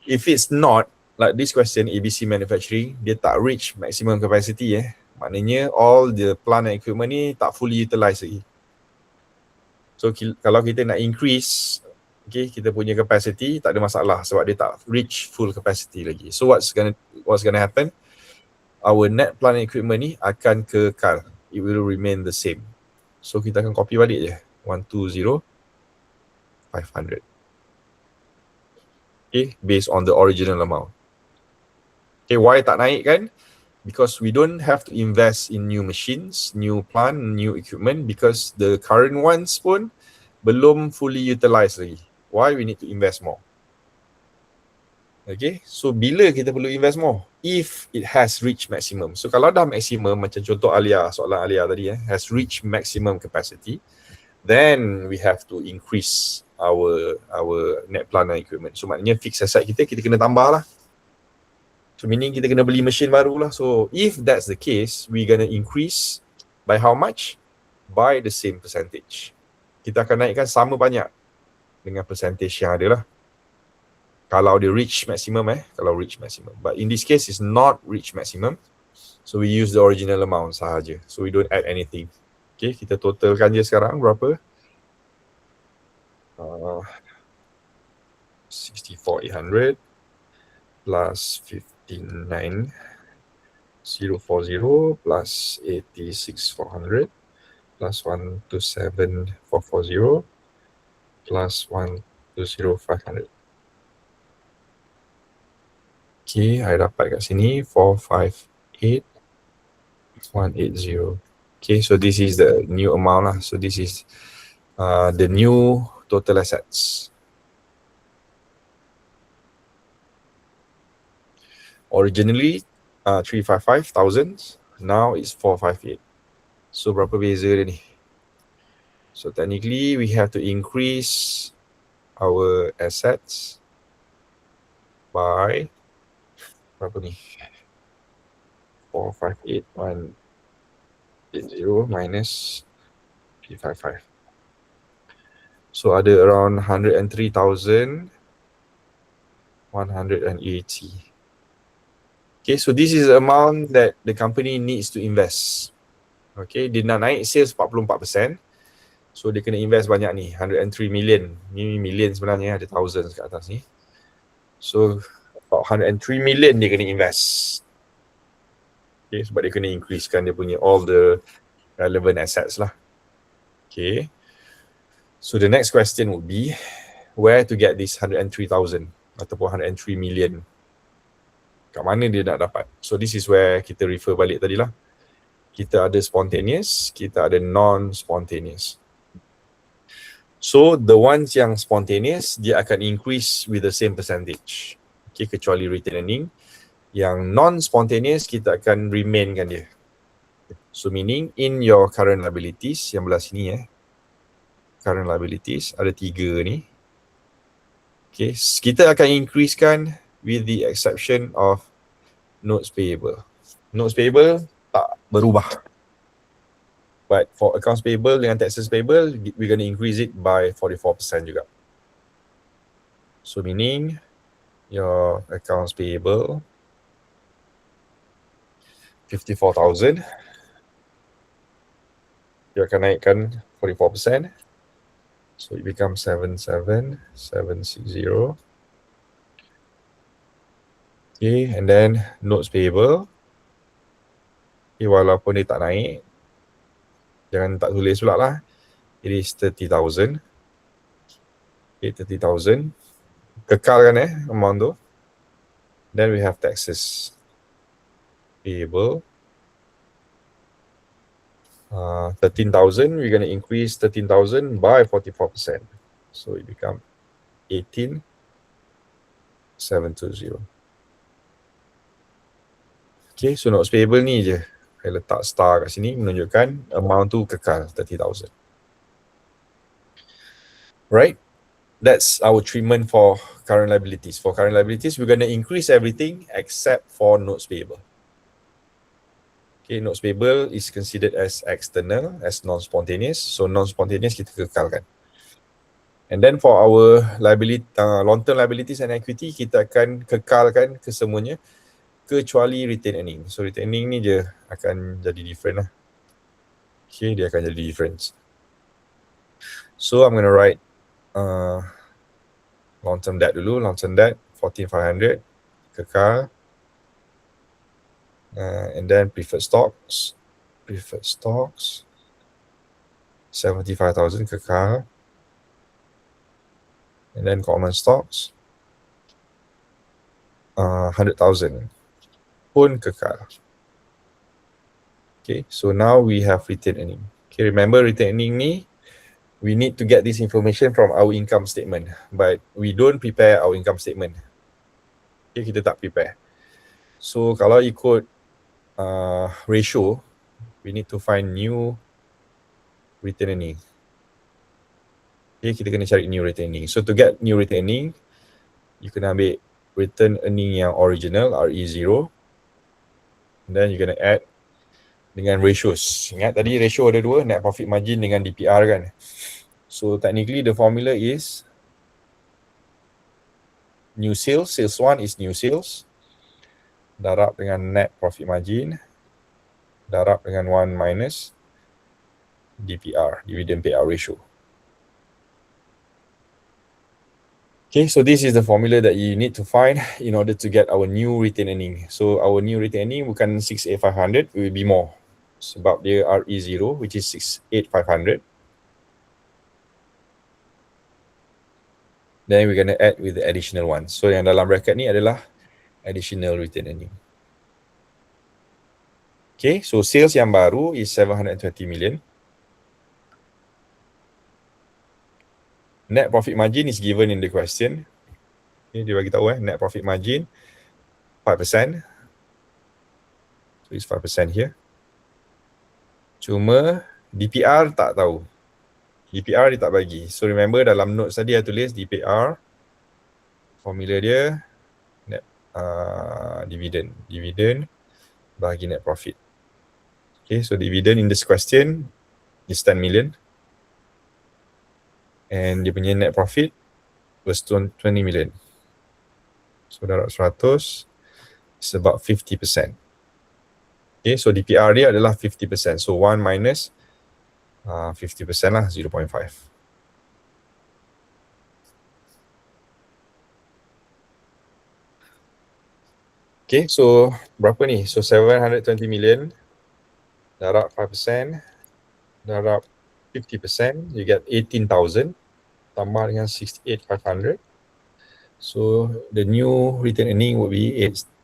If it's not, like this question, ABC Manufacturing, dia tak reach maximum capacity maknanya all the plant and equipment ni tak fully utilized lagi. So kalau kita nak increase, okay, kita punya capacity tak ada masalah sebab dia tak reach full capacity lagi. So what's gonna happen? Our net plant and equipment ni akan kekal. It will remain the same. So kita akan copy balik je. 120,500. Okay, based on the original amount. Okay, why tak naik kan? Because we don't have to invest in new machines, new plant, new equipment because the current ones pun belum fully utilized lagi. Why we need to invest more? Okay, so bila kita perlu invest more? If it has reached maximum. So kalau dah maximum, macam contoh soalan Alia tadi has reached maximum capacity, then we have to increase our net plant and equipment. So maknanya fixed asset kita kena tambah lah. So meaning kita kena beli mesin baru lah. So if that's the case, we gonna increase by how much? By the same percentage. Kita akan naikkan sama banyak dengan percentage yang ada lah. Kalau dia reach maximum kalau reach maximum. But in this case, it's not reach maximum. So we use the original amount sahaja. So we don't add anything. Okay, kita totalkan je sekarang berapa? 64,800 plus 59,040 plus 86,400 plus 127,440 plus 120,500. Okay, I dapat kat sini 458,180. Okay, so this is the new amount lah. So this is the new total assets. Originally 355,000, now it's 458. So berapa beza dia ni? So technically we have to increase our assets by berapa ni? 458,180 minus 355. So ada around 103,000 180. Okay, so this is the amount that the company needs to invest. Okay, dia nak naik sales 44%. So dia kena invest banyak ni, 103 million. Ni million sebenarnya, ada thousands kat atas ni. So about 103 million dia kena invest. Okay, sebab dia kena increasekan dia punya all the relevant assets lah. Okay. So the next question would be, where to get this 103,000 ataupun 103 million? Kat mana dia nak dapat? So this is where kita refer balik tadi lah. Kita ada spontaneous, kita ada non-spontaneous. So the ones yang spontaneous, dia akan increase with the same percentage. Okay, kecuali retain earning. Yang non-spontaneous, kita akan remainkan dia. So meaning in your current liabilities, yang belah sini current liabilities, ada 3 ni. Okay, kita akan increasekan with the exception of notes payable. Notes payable tak berubah. But for accounts payable dengan taxes payable, we're going to increase it by 44% juga. So meaning your accounts payable 54,000, you akan naikkan 44%. So it becomes 77,760. Okay, and then notes payable. Okay, walaupun dia tak naik, jangan tak tulis pula lah. It is 30,000. Okay, 30,000. Kekalkan amount tu. Then we have taxes payable. 13,000, we're going to increase 13,000 by 44%. So it becomes 18,720. Okay, so notes payable ni je. Saya letak star kat sini menunjukkan amount tu kekal 30,000. Right? That's our treatment for current liabilities. For current liabilities, we're going to increase everything except for notes payable. Okay, notes payable is considered as external, as non-spontaneous. So non-spontaneous kita kekalkan. And then for our liability, long-term liabilities and equity, kita akan kekalkan kesemuanya kecuali retain earning. So retain earning ni je akan jadi different lah. Okay, dia akan jadi difference. So I'm going to write long-term debt dulu. Long-term debt 14,500 kekal. And then preferred stocks 75,000 kekal. And then common stocks 100,000 pun kekal. Okay, so now we have retain earning. Okay, remember retain earning ni, we need to get this information from our income statement, but we don't prepare our income statement. Okay, kita tak prepare. So kalau ikut ratio, we need to find new retain earning. Okay, kita kena cari new retain earning. So to get new retain earning, you kena ambil return earning yang original, RE0. And then you're gonna add dengan ratios. Ingat tadi ratio ada 2, net profit margin dengan DPR kan. So technically the formula is new sales, sales 1 is new sales, darab dengan net profit margin, darab dengan 1 minus DPR, dividend payout ratio. Okay, so this is the formula that you need to find in order to get our new retain earning. So our new retain earning bukan 68,500, it will be more. Sebab dia RE0, which is 68,500. Then we're going to add with the additional one. So yang dalam bracket ni adalah additional retain earning. Okay, so sales yang baru is 720 million. Net profit margin is given in the question. Okay, dia bagi tahu net profit margin 5%. So it's 5% here. Cuma DPR tak tahu. DPR dia tak bagi. So remember dalam notes tadi saya tulis DPR, formula dia net dividend. Dividend bagi net profit. Okay, so dividend in this question is 10 million. And dia punya net profit was 20 million. So darab 100 is about 50%. Okay, so DPR dia adalah 50%. So 1 minus 50% lah, 0.5. Okay, so berapa ni? So 720 million darab 5%, darab 50%, you get 18,000 tambah dengan 68,500. So the new return earning will be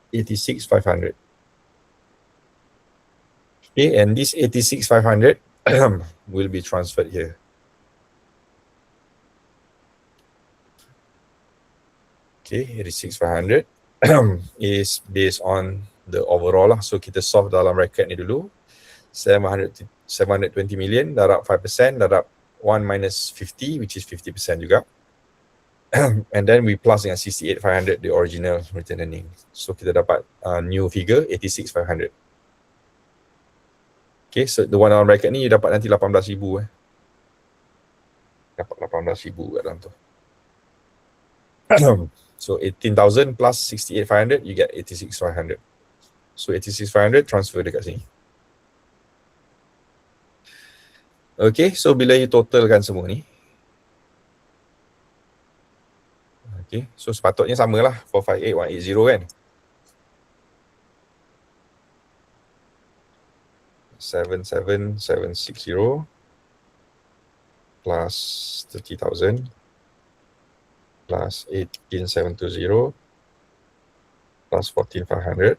86,500. Okay, and this 86,500 will be transferred here. Okay, 86,500 is based on the overall lah. So kita solve dalam bracket ni dulu. 720 million darab 5% darab 1 minus 50, which is 50% juga. And then we plus dengan 68,500 the original return earning. So kita dapat new figure 86,500. Okay, so the one dalam bracket ni you dapat nanti 18,000 Dapat 18,000 kat dalam tu. So 18,000 plus 68,500, you get 86,500. So 86,500 transfer dekat sini. Okay, so bila you totalkan semua ni, okay, so sepatutnya samalah 458,180 kan. 77,760 plus 30,000 plus 18,720 plus 14,500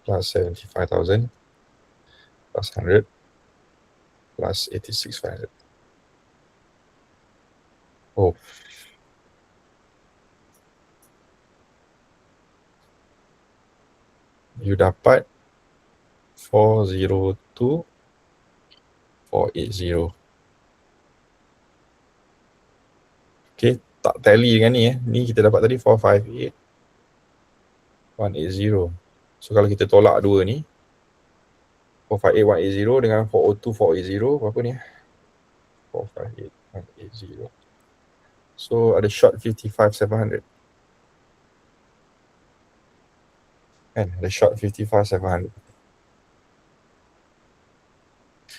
plus 75,000 plus 100 plus 86,500. Oh. You dapat 402,480. Okay, tak tally dengan ni Ni kita dapat tadi 458,180. So kalau kita tolak dua ni, 458,180 dengan 402,480, berapa ni? 458,180. So ada short 55,700. Kan, ada short 55,700.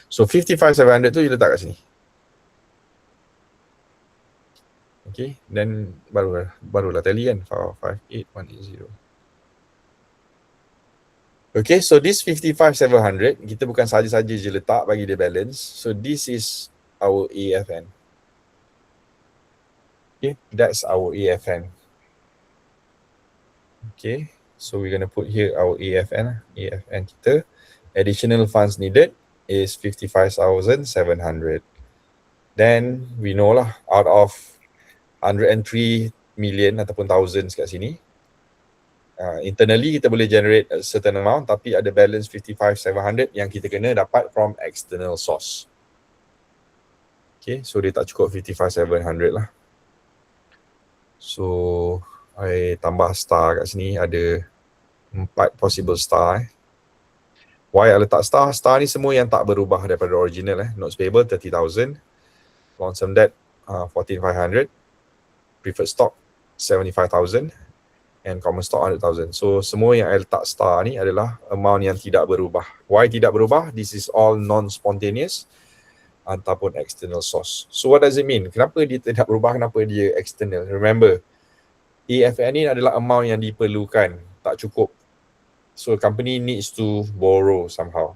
So 55,700 tu you letak kat sini. Okay, then barulah tally kan, 458,180. Okay, so this 55,700 kita bukan saja-saja je letak bagi dia balance. So this is our AFN. Okay, that's our AFN. Okay, so we're going to put here our AFN. AFN kita, additional funds needed is 55,700. Then we know lah, out of 103 million ataupun thousands kat sini, internally kita boleh generate a certain amount, tapi ada balance 55,700 yang kita kena dapat from external source. Okay, so dia tak cukup 55,700 lah. So I tambah star kat sini, ada 4 possible star. Why I letak star? Star ni semua yang tak berubah daripada original. Notes payable 30,000, long term debt 14,500, preferred stock 75,000, and common stock 100,000. So semua yang I letak star ni adalah amount yang tidak berubah. Why tidak berubah? This is all non-spontaneous ataupun external source. So what does it mean? Kenapa dia tidak berubah? Kenapa dia external? Remember, AFN ni adalah amount yang diperlukan, tak cukup. So company needs to borrow somehow.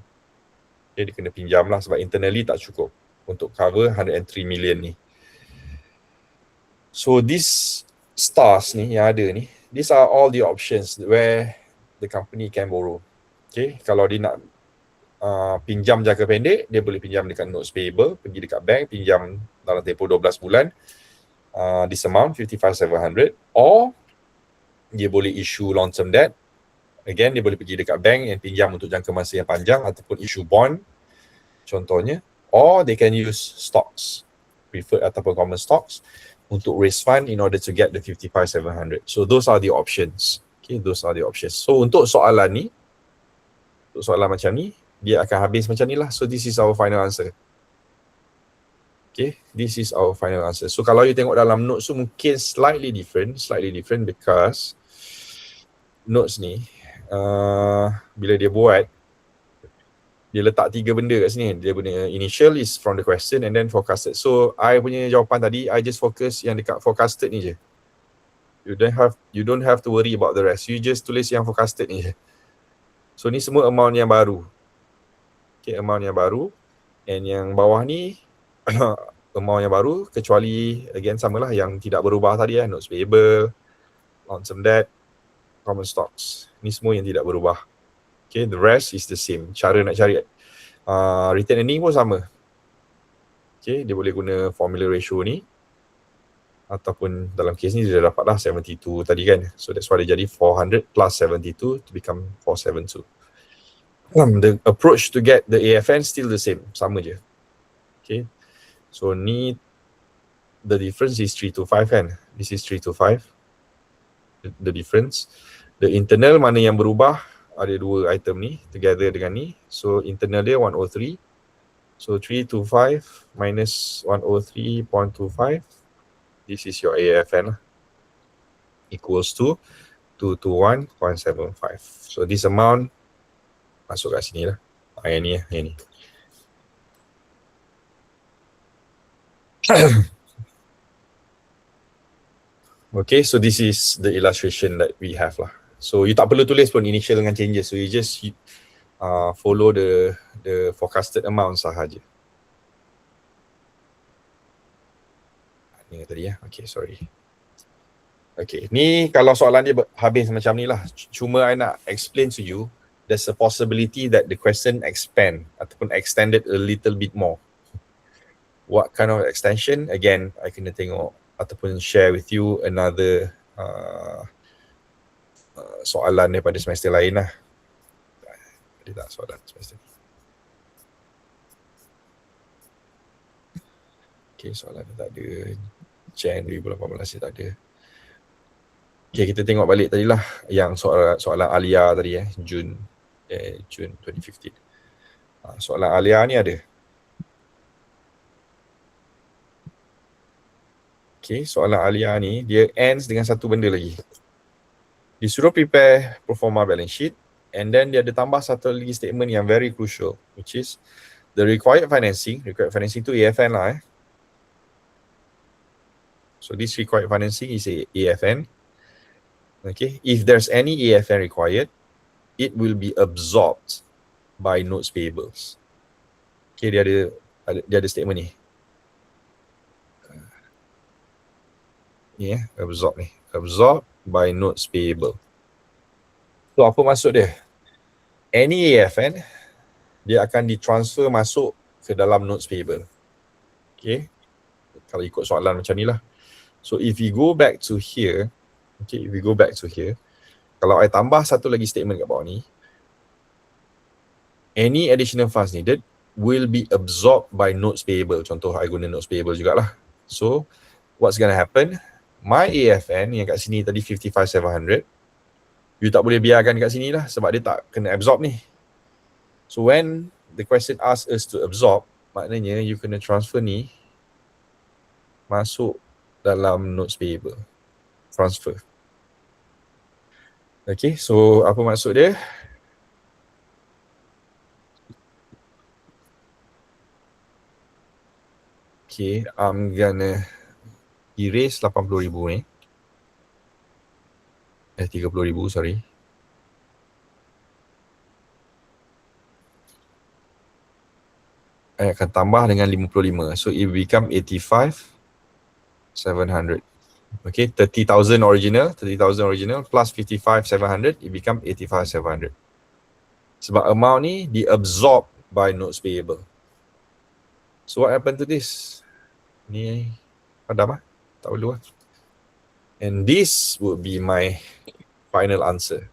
Okay, dia kena pinjam lah sebab internally tak cukup untuk cover 103 million ni. So these stars ni yang ada ni, these are all the options where the company can borrow. Okay, kalau dia nak pinjam jangka pendek, dia boleh pinjam dekat notes payable, pergi dekat bank, pinjam dalam tempoh 12 bulan, this amount 55,700, or dia boleh issue long term debt. Again, dia boleh pergi dekat bank and pinjam untuk jangka masa yang panjang ataupun issue bond contohnya, or they can use stocks, preferred ataupun common stocks, untuk raise fund in order to get the 55,700. So those are the options. Okay, those are the options. So untuk soalan ni, untuk soalan macam ni, dia akan habis macam ni lah. So this is our final answer. Okay, this is our final answer. So kalau you tengok dalam notes tu mungkin slightly different because notes ni, bila dia buat, dia letak 3 benda kat sini. Dia punya initial is from the question and then forecasted. So I punya jawapan tadi, I just focus yang dekat forecasted ni je. You don't have to worry about the rest. You just tulis yang forecasted ni je. So ni semua amount yang baru. Okay, amount yang baru. And yang bawah ni amount yang baru, kecuali again samalah yang tidak berubah tadi notes payable, long-term debt, common stocks. Ni semua yang tidak berubah. Okay, the rest is the same. Cara nak cari return earning pun sama. Okay, dia boleh guna formula ratio ni. Ataupun dalam kes ni dia dapatlah 72 tadi kan. So that's why dia jadi 400 plus 72 to become 472. The approach to get the AFN still the same. Sama je. Okay. So ni the difference is 3 to 5 kan. This is 3 to 5. The difference. The internal mana yang berubah, ada dua item ni together dengan ni. So internal dia 103. So 3 to 5 minus 103.25. This is your AFN equals to 221.75. So this amount masuk kat sini lah. Yang ni. Okay, so this is the illustration that we have lah. So you tak perlu tulis pun initial dengan changes. So you just follow the forecasted amount sahaja. Ni tadi ya. Okay, sorry. Okay, ni kalau soalan dia habis macam ni lah. Cuma I nak explain to you, there's a possibility that the question expand ataupun extended a little bit more. What kind of extension? Again, I kena tengok ataupun share with you another soalan daripada semester lain lah. Ada tak soalan semester ni? Okay, soalan tak ada. Jan 2018 tak ada. Okay, kita tengok balik tadi lah yang soalan Alia tadi June 2015. Soalan Alia ni ada. Okay, soalan Alia ni dia ends dengan satu benda lagi. Disuruh prepare pro forma balance sheet and then dia ada tambah satu lagi statement yang very crucial, which is the required financing tu AFN lah So this required financing is AFN. Okay, if there's any AFN required, it will be absorbed by notes payables. Okay, dia ada statement ni. Ni absorbed by notes payable. So apa maksud dia? Any AFN, dia akan ditransfer masuk ke dalam notes payable. Okay, kalau ikut soalan macam ni lah. So if we go back to here, kalau I tambah satu lagi statement kat bawah ni, any additional funds needed will be absorbed by notes payable. Contoh I guna notes payable jugalah. So what's gonna happen? My AFN yang kat sini tadi 55,700, you tak boleh biarkan kat sini lah sebab dia tak kena absorb ni. So when the question asks us to absorb, maknanya you kena transfer ni masuk dalam notes payable. Transfer. Okay, so apa maksud dia? Okay, I'm gonna erase 80,000 ni. 30,000, sorry. I akan tambah dengan 55. So it become 85,700. Okay, 30,000 original plus 55,700, it become 85,700. Sebab amount ni diabsorb by notes payable. So what happened to this? Ni padam lah. Tak perlu lah. And this would be my final answer.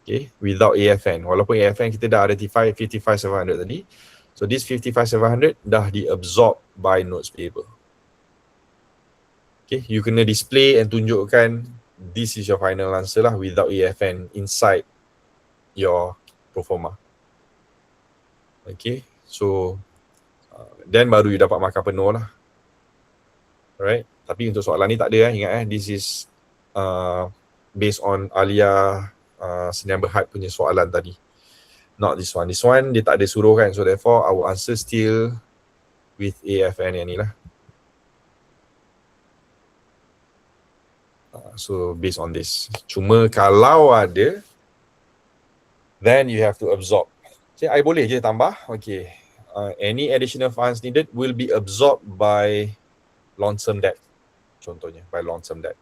Okay, without AFN. Walaupun AFN kita dah ada 55,700 tadi. So this 55,700 dah diabsorb by notes payable. Okay, you kena display and tunjukkan this is your final answer lah without AFN inside your pro forma. Okay, so then baru you dapat markah penuh lah. Alright, tapi untuk soalan ni tak ada ingat this is based on Alia Senior Berhad punya soalan tadi. Not this one. This one dia tak ada suruh kan, so therefore our answer still with AFN yang ni lah. So based on this. Cuma kalau ada, then you have to absorb. Okay, I boleh je tambah. Okay. Any additional funds needed will be absorbed by long-term debt. Contohnya, by long-term debt.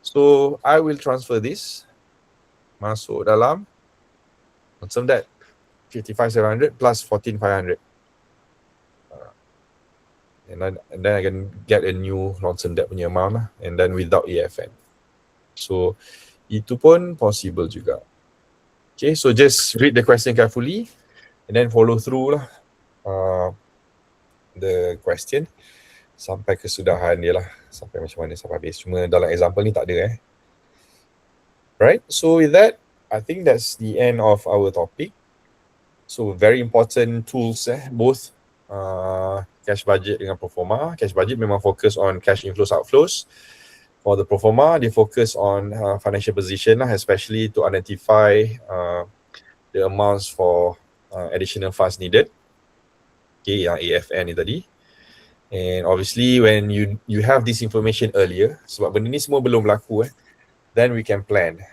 So, I will transfer this masuk dalam long-term debt. 55,700 plus 14,500. And then I can get a new long-term debt punya amount lah. And then without AFN. So, itu pun possible juga. Okay, so just read the question carefully and then follow through lah the question sampai kesudahan dia lah, sampai macam mana sampai habis. Cuma dalam example ni tak ada Right, so with that, I think that's the end of our topic. So very important tools both cash budget dengan proforma. Cash budget memang fokus on cash inflows outflows. For the proforma, they focus on financial position lah, especially to identify the amounts for additional funds needed. Okay, yang AFN ni tadi. And obviously when you have this information earlier, sebab benda ni semua belum berlaku then we can plan.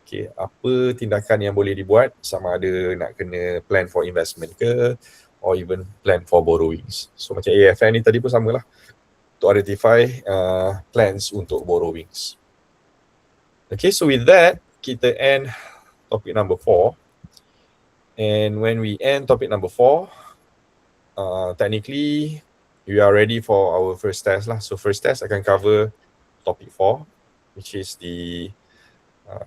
Okay, apa tindakan yang boleh dibuat, sama ada nak kena plan for investment ke, or even plan for borrowings. So macam AFN ni tadi pun samalah, to identify plans untuk borrowings. Okay, so with that, kita end topic number 4. And when we end topic number 4, technically, we are ready for our first test lah. So first test akan cover topic 4, which is the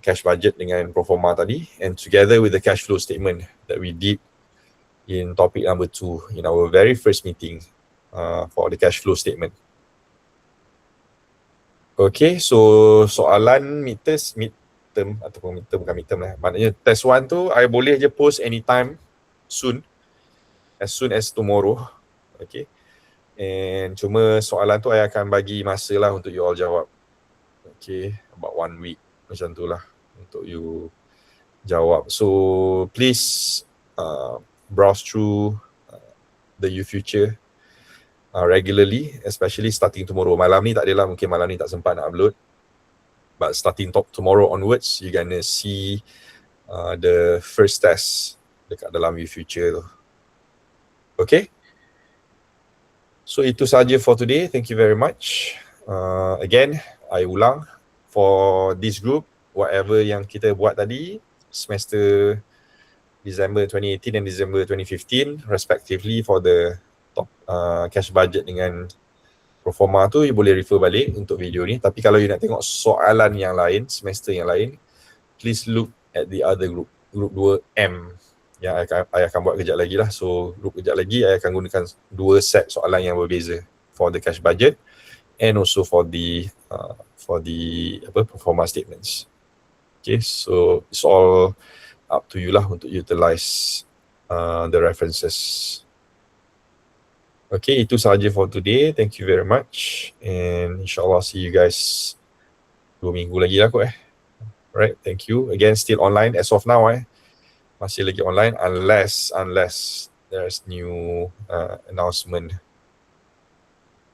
cash budget dengan proforma tadi, and together with the cash flow statement that we did in topic number 2 in our very first meeting for the cash flow statement. Okay, so soalan midterm ataupun bukan midterm lah. Maknanya test 1 tu, I boleh je post anytime soon as tomorrow. Okay. And cuma soalan tu I akan bagi masa lah untuk you all jawab. Okay, about 1 week macam tu lah untuk you jawab. So please browse through the YouFuture regularly, especially starting tomorrow. Malam ni tak adalah, mungkin malam ni tak sempat nak upload. But starting tomorrow onwards, you gonna see the first test dekat dalam YouFuture tu. Okay? So itu saja for today. Thank you very much. Again, I ulang, for this group, whatever yang kita buat tadi, semester December 2018 dan December 2015, respectively for the top cash budget dengan proforma tu, you boleh refer balik untuk video ni. Tapi kalau you nak tengok soalan yang lain, semester yang lain, please look at the other group 2M yang I akan buat kejap lagi lah. So group kejap lagi, I akan gunakan 2 set soalan yang berbeza for the cash budget and also for the proforma statements. Okay, so it's all up to you lah untuk utilize the references. Okay, itu sahaja for today. Thank you very much, and insyaAllah see you guys 2 minggu lagi lah kot Alright, thank you. Again, still online as of now masih lagi online unless there's new announcement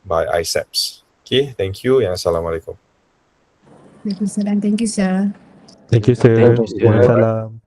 by ISEPs. Okay, thank you and Assalamualaikum. Waalaikumsalam. Thank you, sir. Thank you, sir. Thank you, sir. Waalaikumsalam.